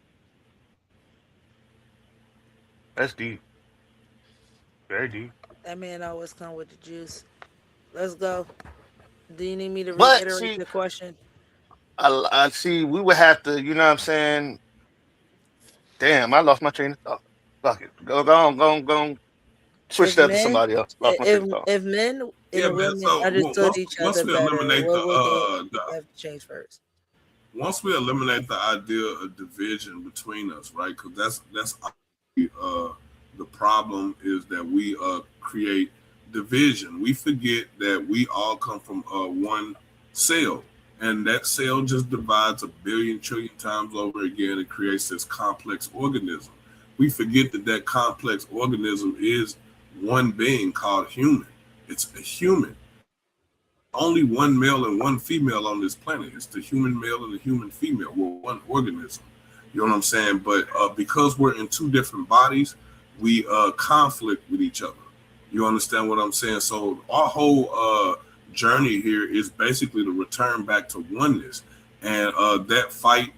That's deep. Very deep. That man always come with the juice. Let's go. Do you need me to But reiterate see, the question? I see. We would have to. You know what I'm saying? Damn, I lost my train of thought. Fuck it. Go. Switch If that to men, somebody else. Lost my train if of thought. if men Yeah, and man. women So understood each once other we better, eliminate what would the have to change first? once we eliminate the idea of division between us, right? Because that's the problem is that we create division. We forget that we all come from one cell, and that cell just divides a billion trillion times over again and creates this complex organism. We forget that that complex organism is one being called human. It's a human. Only one male and one female on this planet. It's the human male and the human female. We're one organism. You know what I'm saying? But because we're in two different bodies, we conflict with each other. You understand what I'm saying? So our whole journey here is basically to return back to oneness, and that fight,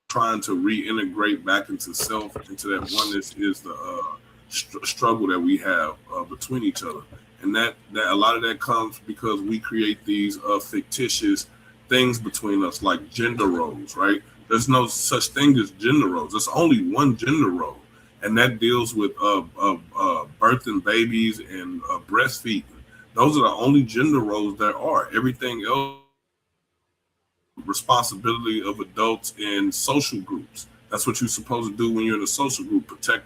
trying to reintegrate back into self, into that oneness, is the struggle that we have between each other, and that a lot of that comes because we create these fictitious things between us, like gender roles, right? There's no such thing as gender roles. There's only one gender role, and that deals with birthing babies and breastfeeding. Those are the only gender roles there are. Everything else, responsibility of adults in social groups. That's what you're supposed to do when you're in a social group. Protect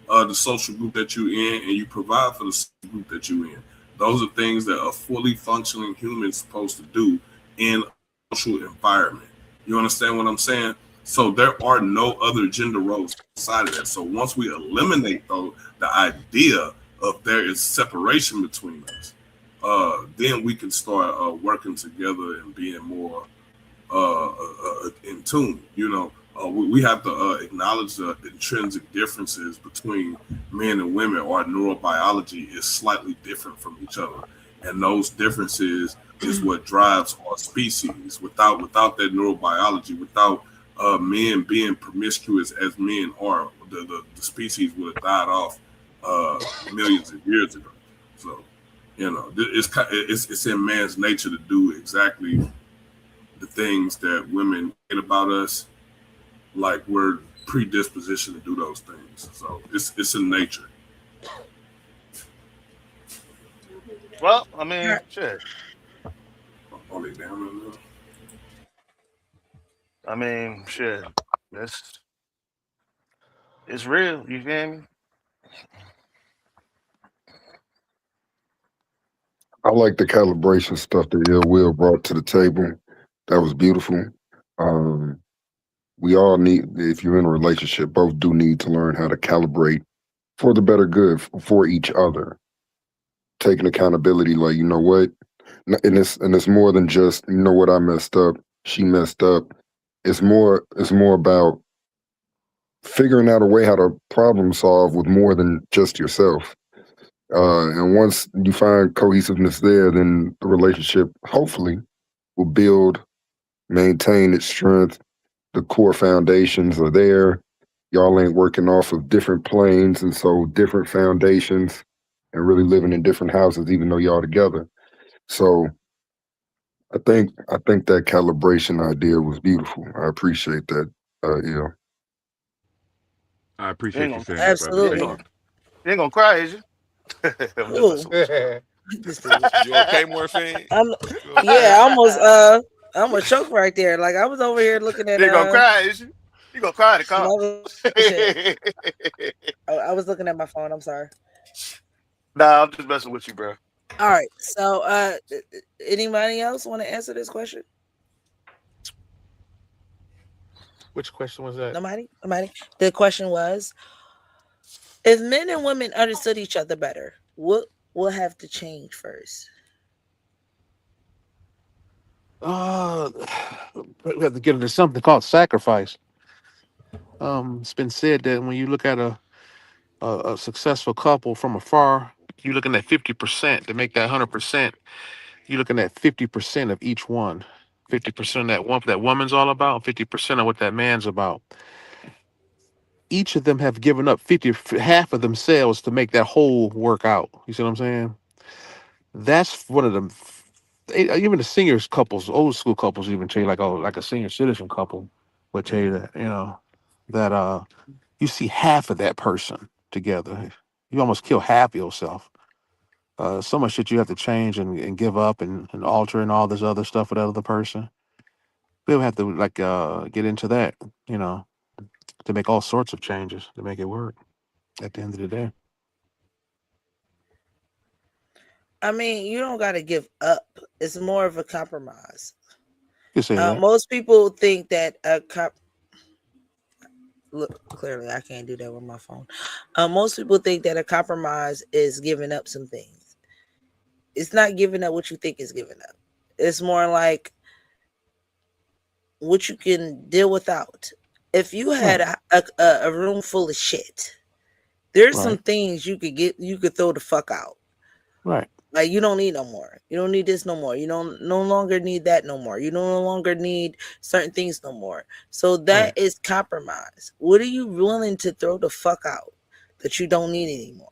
the social group that you're in, and you provide for the social group that you're in. Those are things that a fully functioning human is supposed to do in a social environment. You understand what I'm saying? So there are no other gender roles outside of that. So once we eliminate though the idea of there is separation between us, then we can start working together and being more in tune. You know, we have to acknowledge the intrinsic differences between men and women. Our neurobiology is slightly different from each other, and those differences is what drives our species. Without that neurobiology, without men being promiscuous as men are, the species would have died off millions of years ago. So, you know, it's in man's nature to do exactly the things that women hate about us. Like, we're predispositioned to do those things. So it's in nature. Well, I mean, shit. Only down. I mean, shit. It's it's real. You feel me? I like the calibration stuff that Ill Will brought to the table. That was beautiful. Um, we all need, if you're in a relationship, both do need to learn how to calibrate for the better good for each other. Taking accountability, like, you know what, and it's more than just, you know what, I messed up, she messed up. It's more about figuring out a way how to problem solve with more than just yourself. And once you find cohesiveness there, then the relationship hopefully will build, maintain its strength. The core foundations are there. Y'all ain't working off of different planes, and so different foundations, and really living in different houses, even though y'all together. So I think that calibration idea was beautiful. I appreciate that. Yeah. I You ain't appreciate you gonna saying that, brother. you ain't Thank Absolutely. gonna you. you ain't gonna cry, is you? I'm just Ooh, messing with you. this dude. You okay, Morphine? I'm You yeah, okay? I almost I'm gonna choke right there. Like I was over here looking at You ain't gonna cry, is you? You gonna cry in the some car. other shit. I was looking at my phone. I'm sorry. Nah, I'm just messing with you, bro. All right. So anybody else want to answer this question? Which question was that? Nobody? Nobody? The question was, if men and women understood each other better, what will have to change first? Uh, we have to get into something called sacrifice. It's been said that when you look at a successful couple from afar, you're looking at 50% to make that 100%. You're looking at 50% of each one. 50% of that woman's all about, 50% of what that man's about. Each of them have given up half of themselves to make that whole work out. You see what I'm saying? That's one of them. Even the seniors couples, old school couples, even tell you like a senior citizen couple would tell you that that you see half of that person together. You almost kill half yourself. So much shit you have to change and give up and alter and all this other stuff with that other person. we'll have to like get into that, you know, to make all sorts of changes to make it work. At the end of the day, I mean, you don't got to give up. It's more of a compromise. you can say that. Most people think that look, clearly I can't do that with my phone. Most people think that a compromise is giving up some things. It's not giving up what you think is giving up. It's more like what you can deal without. If you had Right, a room full of shit, there's some right, things you could throw the fuck out. right. Like you don't need no more. You don't need this no more. You don't no longer need that no more. You no longer need certain things no more. So that Right. is compromise. What are you willing to throw the fuck out that you don't need anymore?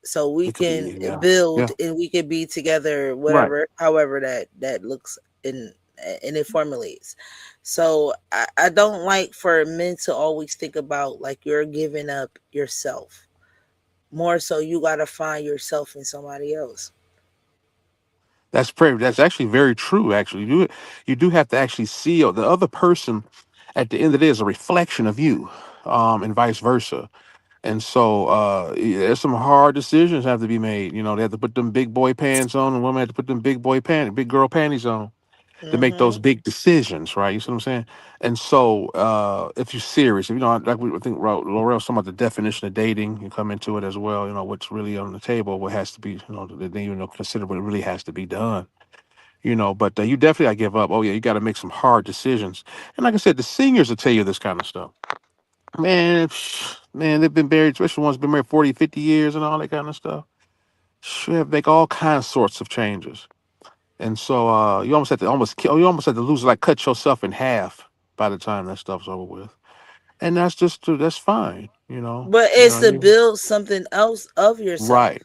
So we It could can be, yeah, build yeah. and we can be together, Right. whatever, however that looks and it formulates. So I don't like for men to always think about like you're giving up yourself. More so you gotta find yourself in somebody else. That's actually very true. Actually, you do have to actually see the other person. At the end of the day, is a reflection of you, and vice versa. And so there's some hard decisions have to be made. You know, they have to put them big boy pants on, and women have to put them big girl panties on to make those Hmm. big decisions, right? You see what I'm saying? And so if you're serious, if you know, like we I think Laurel's talking about the definition of dating, you come into it as well. You know, what's really on the table, what has to be, you know, then you know consider what really has to be done. You know, but you definitely got to give up. Oh yeah, you got to make some hard decisions. And like I said, the seniors will tell you this kind of stuff. Man, man, they've been married, especially ones been married 40, 50 years and all that kind of stuff. Should have make all kinds sorts of changes. And so you almost have to almost kill, you almost have to lose, like cut yourself in half by the time that stuff's over with. And that's just that's fine, you know. But You it's know, to build something else of yourself. right.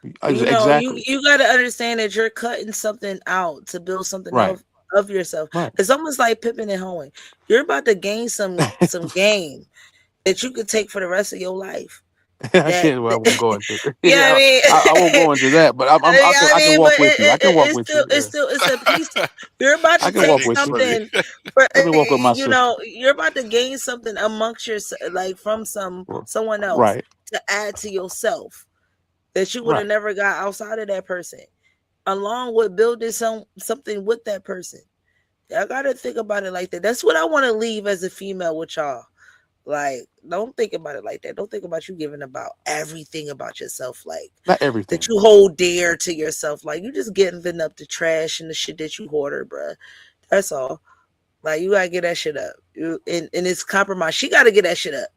You know, you Exactly. you got to understand that you're cutting something out to build something Right. of yourself. Right. It's almost like pipping and hoeing. You're about to gain some game that you could take for the rest of your life. I That, can't. Well, I won't go into. yeah, I Yeah, mean, I won't go into that. But I I can mean, but walk with you. I can walk with you. Yeah, it's a piece. You're about I to can take walk Funny, with you. funny. something, for, Let me walk with my you sister. know, you're about to gain something amongst your like from someone else Right. to add to yourself that you would have Right. never got outside of that person, along with building something with that person. I gotta think about it like that. That's what I want to leave as a female with y'all. Like, don't think about it like that. Don't think about you giving about everything about yourself, like Not that everything. you hold dear to yourself. Like you just getting up the trash and the shit that you hoarder, bruh. That's all. Like you gotta get that shit up. And it's compromise. She gotta get that shit up.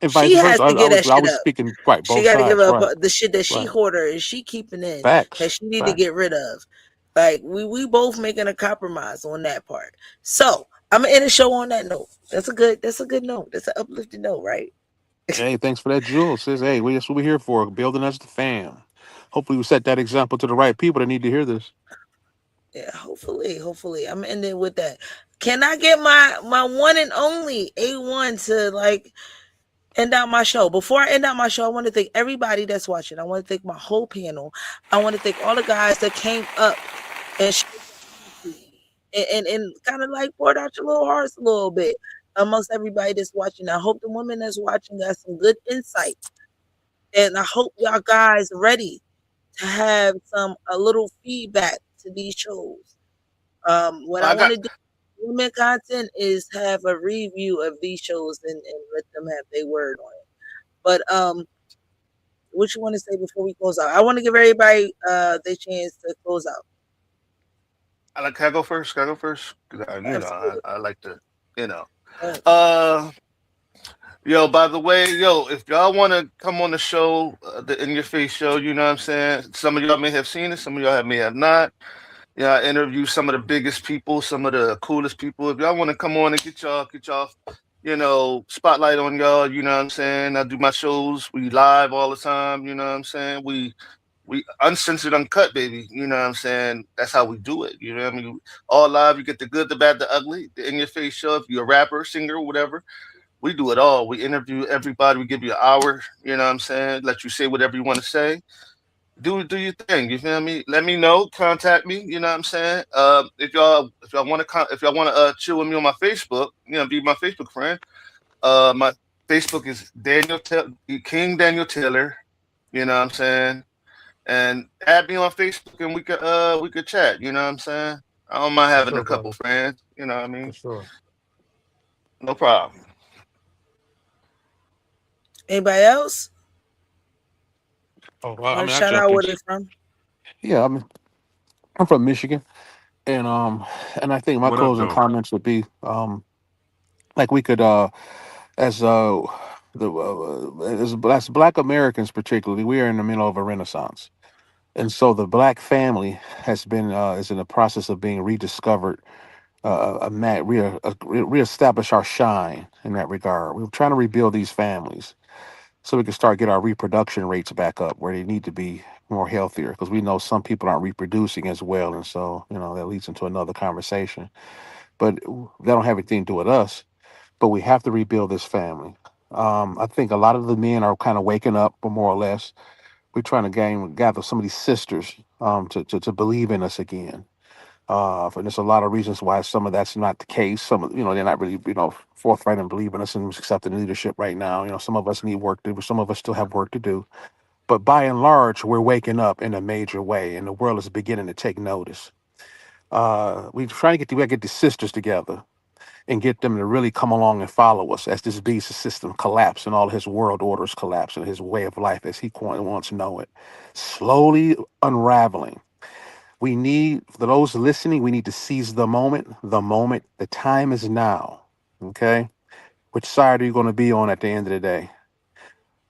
And She vice has versa. to get that I shit was up. speaking right She both got to give sides. up Right. the shit that she Right. hoarder and she keeping in that Facts. she need to Facts. get rid of. Like we both making a compromise on that part. So I'm gonna end the show on that note. That's a good note. That's an uplifting note, right? Hey, thanks for that, Jewel. Says, hey, that's what we're here for, building as the fam. Hopefully, we set that example to the right people that need to hear this. Yeah, hopefully. I'm ending with that. Can I get my one and only A1 to like end out my show? Before I end out my show, I want to thank everybody that's watching. I want to thank my whole panel. I want to thank all the guys that came up and and kind of like poured out your little hearts a little bit amongst everybody that's watching. I hope the women that's watching got some good insight, and I hope y'all guys ready to have some a little feedback to these shows. What I I want got to do women content is have a review of these shows and let them have their word on it. But what you want to say before we close out? I want to give everybody their chance to close out. I like. Can I go first? Can I go first? 'Cause Absolutely. I like to, you know. Uh, Uh, Yo, by the way, yo, if y'all want to come on the show, the In Your Face show, you know what I'm saying? Some of y'all may have seen it, some of y'all may have not. Yeah, I interview some of the biggest people, some of the coolest people. If y'all want to come on and get y'all, spotlight on y'all, you know what I'm saying? I do my shows, we live all the time, you know what I'm saying? We uncensored, uncut, baby. You know what I'm saying? That's how we do it. You know what I mean? All live. You get the good, the bad, the ugly. The In Your Face show. If you're a rapper, singer, whatever, we do it all. We interview everybody. We give you an hour. You know what I'm saying? Let you say whatever you want to say. do your thing. You feel me? Let me know. Contact me. You know what I'm saying? If y'all want to if y'all want to chill with me on my Facebook, be my Facebook friend. My Facebook is King Daniel Taylor. You know what I'm saying? And add me on Facebook and we could chat. You know what I'm saying? I don't mind For having a sure, couple brother. friends. You know what I For mean? sure. No problem. Anybody else? Oh, well, I Want to mean, I shout out jumped in. where they from? Yeah, I'm from Michigan, and I think my What up, closing though? comments would be like we could as the as Black Americans particularly, we are in the middle of a renaissance, and so the Black family has been is in the process of being rediscovered. Reestablish our shine in that regard. We're trying to rebuild these families so we can start get our reproduction rates back up where they need to be more healthier, because we know some people aren't reproducing as well, and so that leads into another conversation. But that don't have anything to do with us. But we have to rebuild this family. I think a lot of the men are kind of waking up, but more or less, we're trying to gather some of these sisters to believe in us again. And there's a lot of reasons why some of that's not the case. Some of they're not really forthright and believing us and accepting leadership right now. Some of us need work to do. Some of us still have work to do. But by and large, we're waking up in a major way, and the world is beginning to take notice. We're trying to get the sisters together and get them to really come along and follow us as this beast system collapse and all his world orders collapse and his way of life as he wants to know it, slowly unraveling. We need, for those listening, we need to seize the moment. The time is now. Okay? Which side are you going to be on at the end of the day?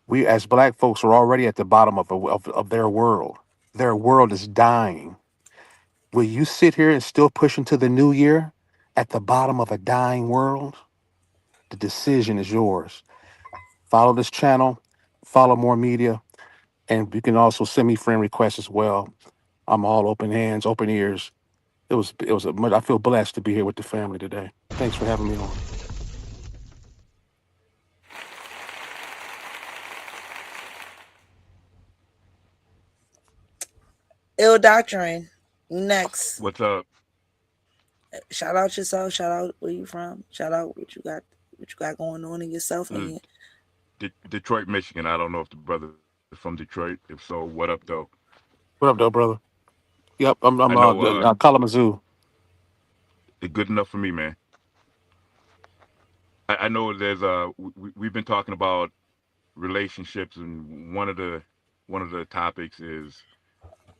We, as Black folks, are already at the bottom of their world. Their world is dying. Will you sit here and still push into the new year at the bottom of a dying world? The decision is yours. Follow this channel, follow More Media, and you can also send me friend requests as well. I'm all open hands, open ears. I feel blessed to be here with the family today. Thanks for having me on. Ill Doctrine. Next. What's up? Shout out yourself. Shout out where you from. Shout out what you got. What you got going on in yourself Uh, and Detroit, Michigan. I don't know if the brother's from Detroit. If so, what up, though? What up, though, brother? Yep, I I'm know Kalamazoo. it's good enough for me, man. I know there's we've been talking about relationships, and one of the topics is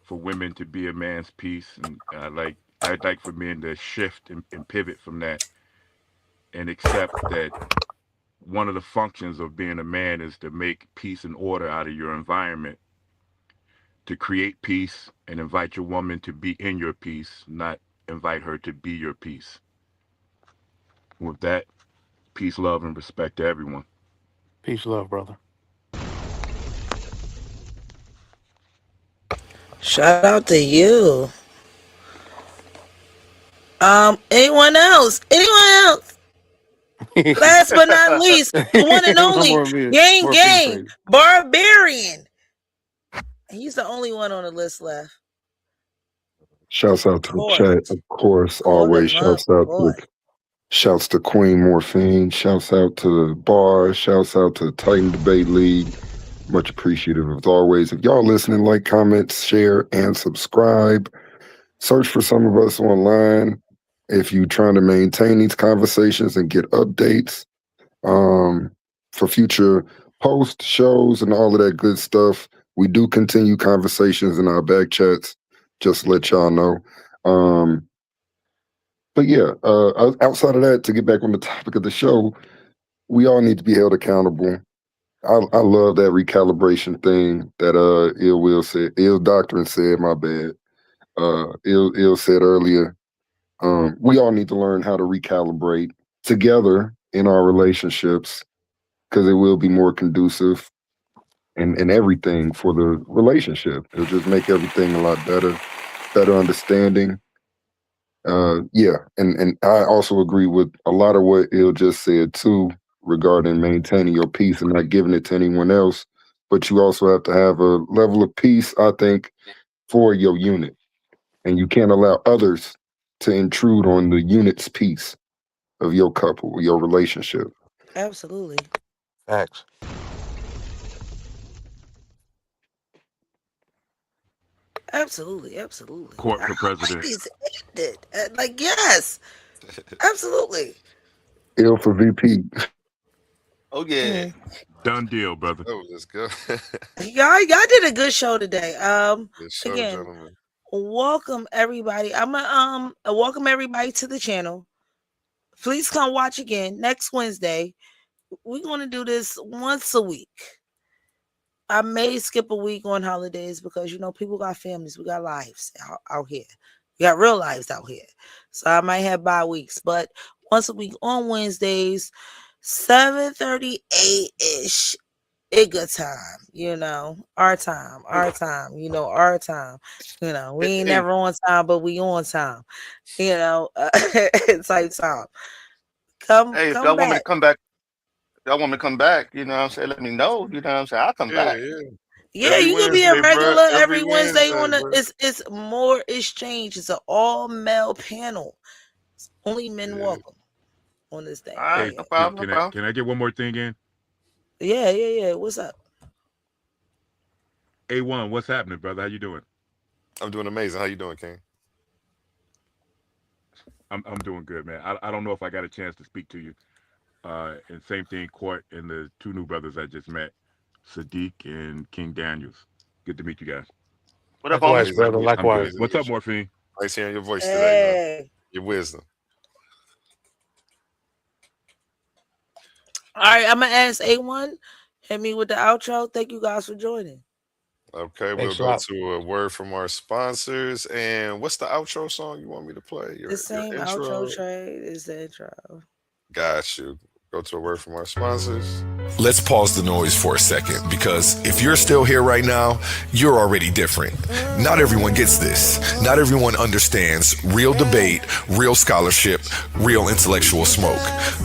for women to be a man's piece, and I'd like for men to shift and pivot from that and accept that one of the functions of being a man is to make peace and order out of your environment, to create peace and invite your woman to be in your peace, not invite her to be your peace. With that, peace, love, and respect to everyone. Peace, love, brother. shout out to you. Anyone else? Anyone else? Last but not least, the one and only Gang More peace, Gang baby. Barbarian. He's the only one on the list left. Shouts Of out to the chat, course. of course. Call Always him up, boy. shouts to Queen Morphine. Shouts out to the bar. Shouts out to the Titan Debate League. Much appreciative as always. If y'all listening, like, comment, share, and subscribe. Search for some of us online. If you're trying to maintain these conversations and get updates for future post shows and all of that good stuff, we do continue conversations in our back chats. Just to let y'all know. But yeah, outside of that, to get back on the topic of the show, we all need to be held accountable. I love that recalibration thing that Ill Doctrine said, my bad. Ill said earlier. We all need to learn how to recalibrate together in our relationships, because it will be more conducive and everything for the relationship. It'll just make everything a lot better understanding. Yeah, and I also agree with a lot of what Il just said too regarding maintaining your peace and not giving it to anyone else. but you also have to have a level of peace, I think, for your unit. And you can't allow others to intrude on the unit's peace of your couple, your relationship. Absolutely. Facts. Absolutely. Absolutely. Court I for like president. these ended. Like, yes. Absolutely. Ill for VP. Oh yeah. Mm. Done deal, brother. Oh, let's go. Y'all did a good show today. Good show, Again, gentlemen. welcome everybody. I'm gonna welcome everybody to the channel. Please come watch again next Wednesday. We're gonna do this once a week. I may skip a week on holidays because people got families, we got lives out here. We got real lives out here. So I might have bye weeks, but once a week on Wednesdays, 7:38-ish. A good time, our time, our time, our time. We ain't Hey, never on time, but we on time, type time. hey, if Come y'all want me to back. come back, y'all want me to come back, you know what I'm saying? Let me know, you know what I'm saying? I'll come Yeah, back. yeah. Yeah, Every you could be a Wednesday, bro. regular Every every Wednesday Wednesday, on the bro. it's Moure Exchange. It's an all male panel. Only men Yeah. welcome on this thing All right right, Hey, here. no problem, no can I problem. can I get one more thing in? Yeah. What's up? A1, what's happening, brother? How you doing? I'm doing amazing. How you doing, King? I'm doing good, man. I don't know if I got a chance to speak to you. And same thing, Court and the two new brothers I just met, Sadiq and King Daniels. Good to meet you guys. What up, homie? Likewise, Amazing to brother. meet you. I'm good. Likewise. Amazing to What's up, meet you. Morphine? Nice hearing your voice today, man. Hey. Your wisdom. All right, I'm gonna ask A1. Hit me with the outro. Thank you guys for joining. Okay, we'll Thanks a go lot. to a word from our sponsors. And what's the outro song you want me to play? The Your same outro intro? trade is the intro. Got you. Go to a word from our sponsors. Let's pause the noise for a second, because if you're still here right now, you're already different. Not everyone gets this. Not everyone understands real debate, real scholarship, real intellectual smoke.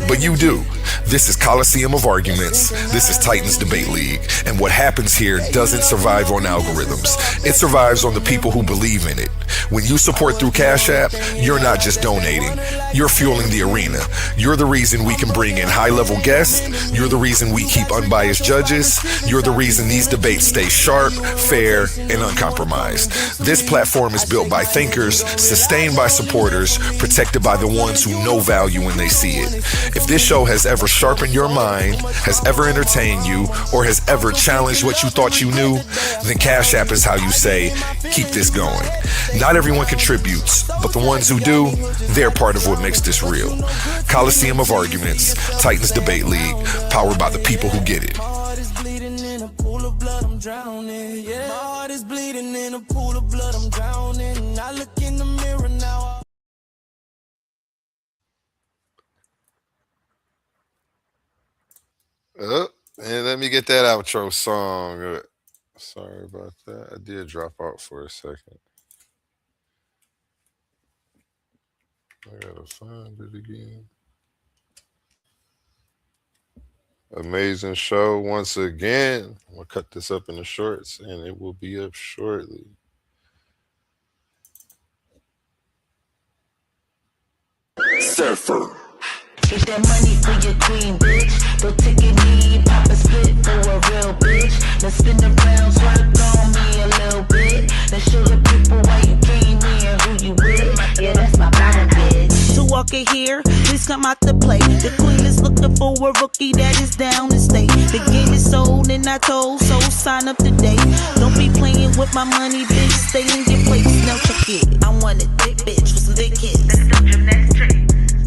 But you do. This is Coliseum of Arguments. This is Titans Debate League. And what happens here doesn't survive on algorithms. It survives on the people who believe in it. When you support through Cash App, you're not just donating. You're fueling the arena. You're the reason we can bring in high-level guests. You're the reason we keep unbiased judges. You're the reason these debates stay sharp, fair, and uncompromised. This platform is built by thinkers, sustained by supporters, protected by the ones who know value when they see it. If this show has ever sharpened your mind, has ever entertained you, or has ever challenged what you thought you knew, then Cash App is how you say, keep this going. Not everyone contributes, but the ones who do, they're part of what makes this real. Coliseum of Arguments, Titans Debate League, powered by the people who get it. My heart is bleeding in a pool of blood, I'm drowning. Yeah, my heart is bleeding in a pool of blood, I'm drowning. I look in the mirror now. And let me get that outro song. Sorry about that. I did drop out for a second. I gotta find it again. Amazing show once again. I'm gonna cut this up into shorts and it will be up shortly. Surfer. Get that money for your queen, bitch. Don't take a knee, pop a split for a real bitch. Now spin around, twerk on me a little bit. Now show the people why you came here, who you with. Yeah, that's my body, bitch. To walk in here, please come out to play. The queen is looking for a rookie that is down to stay. The game is sold and I told, so sign up today. Don't be playing with my money, bitch. Stay in your place, now check it. I want a thick bitch with some thick kids. That's the gymnast trick.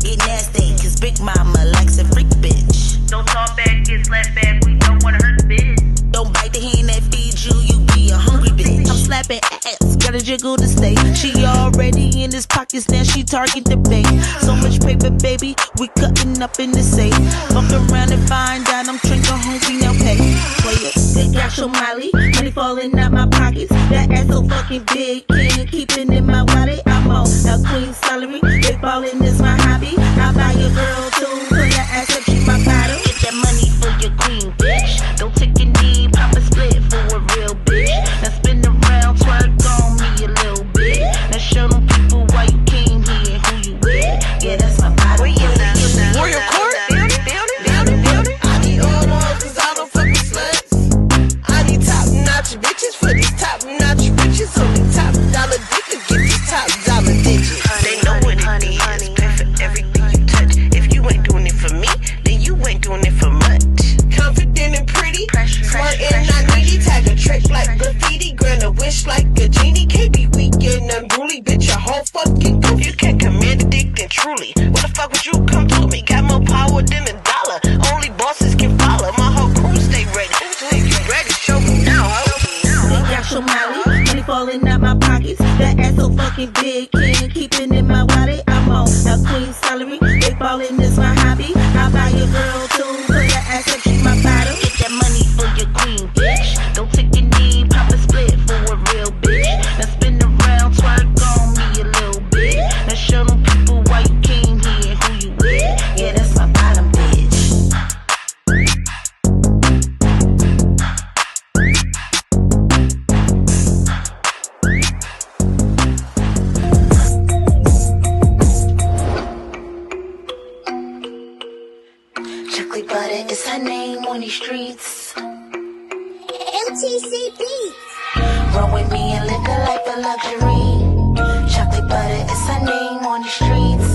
Get nasty, cause Big Mama likes a freak bitch. Don't talk back, get slapped back, we don't wanna hurt the bitch. Don't bite the hand that feeds you, you be a hungry bitch. I'm slapping ass, gotta jiggle to stay. She already in his pockets, now she target the bank. So much paper, baby, we cutting up in the safe. Fuck around and find out I'm drinking hungry, now pay. Play it, they got your Molly, money falling out my pockets. That ass so fucking big, can't keep it in my wallet. I'm on a queen's salary, if ballin' is my hobby. I'll buy your girl too, put her ass up, she my bottom. Get that money for your queen, bitch. Don't take a knee, pop a split That ass so fucking big, can't keep it in my wallet. I'm on a queen salary, big ballin' is my hobby. I buy your girl too, put that ass up, she my bottom. Get that money for your queen, bitch. Don't take a knee, pop a split for a real bitch. Now spin around, twerk on me a little bit. Now show them people why you came here and who you with. Yeah, that's my bottom bitch. Chocolate butter is her name on these streets. MTC Beats. Roll with me and live the life of luxury. Chocolate butter is her name on the streets.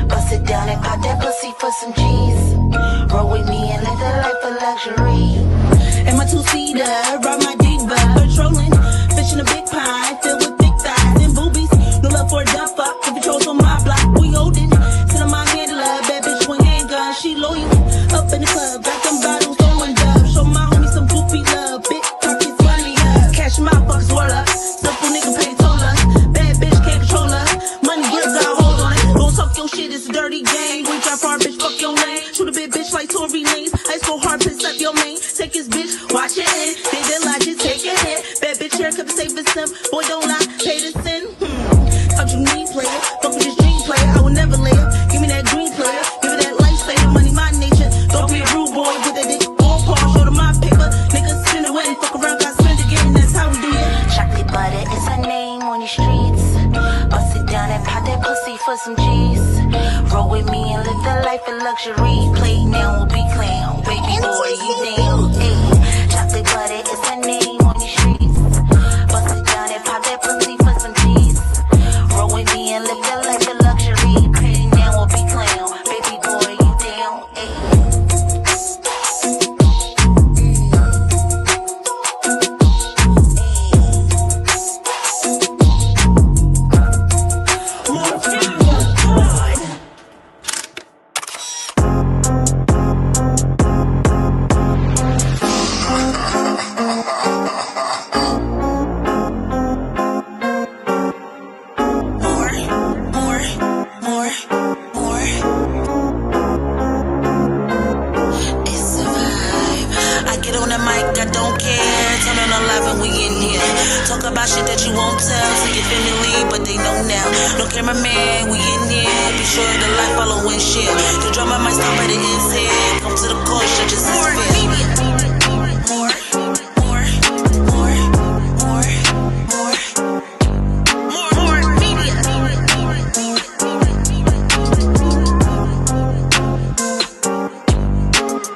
Bust it down and pop that pussy for some cheese. Roll with me and live the life of luxury. And my two-seater, ride my diva, patrolling, fish in a big pie, filled with thick thighs and boobies. No love for a dumb fuck, if it chose on my block, we holding. Sit on my handler, bad bitch with handgun, she loyal. Up in the club, got them bottles throwing dubs. Show my homie some goofy love, big pockets money up. Cash my fucks swirl up, simple nigga pay toll us. Bad bitch can't control us, money grip got hold on it. Don't talk your shit, it's a dirty game. We drive far, bitch, fuck your lane. Shoot a big bitch like Tory Lanez. Ice go hard, piss up your main. Take his bitch, watch it in. They did lie, just take it in. Bad bitch haircut, save a sim. Boy, don't lie, pay the sin. Thought you need player, fuck with this dream player. I will never lay up. Give me that green player, give it that lifesaver. Money, my nature. Don't be a rude boy, put that dick on pause. Show them my paper. Niggas spin it and fuck around, got spend again. That's how we do it. Chocolate butter is her name on these streets. Bust it down and pop that pussy for some cheese. Roll with me and live the life of luxury. Play now will be clown. Baby boy, you down. Hey. Chocolate butter is her name on these streets. Bust it down and pop that pussy for some cheese. Roll with me and live the life of luxury. Play now will be clown. Baby boy, you down. Hey. Talk about shit that you won't tell to your family, but they know now. No cameraman, we in here. Be sure the light follow and share. The drama might stop at the ends here. Come to the court, shut your sister.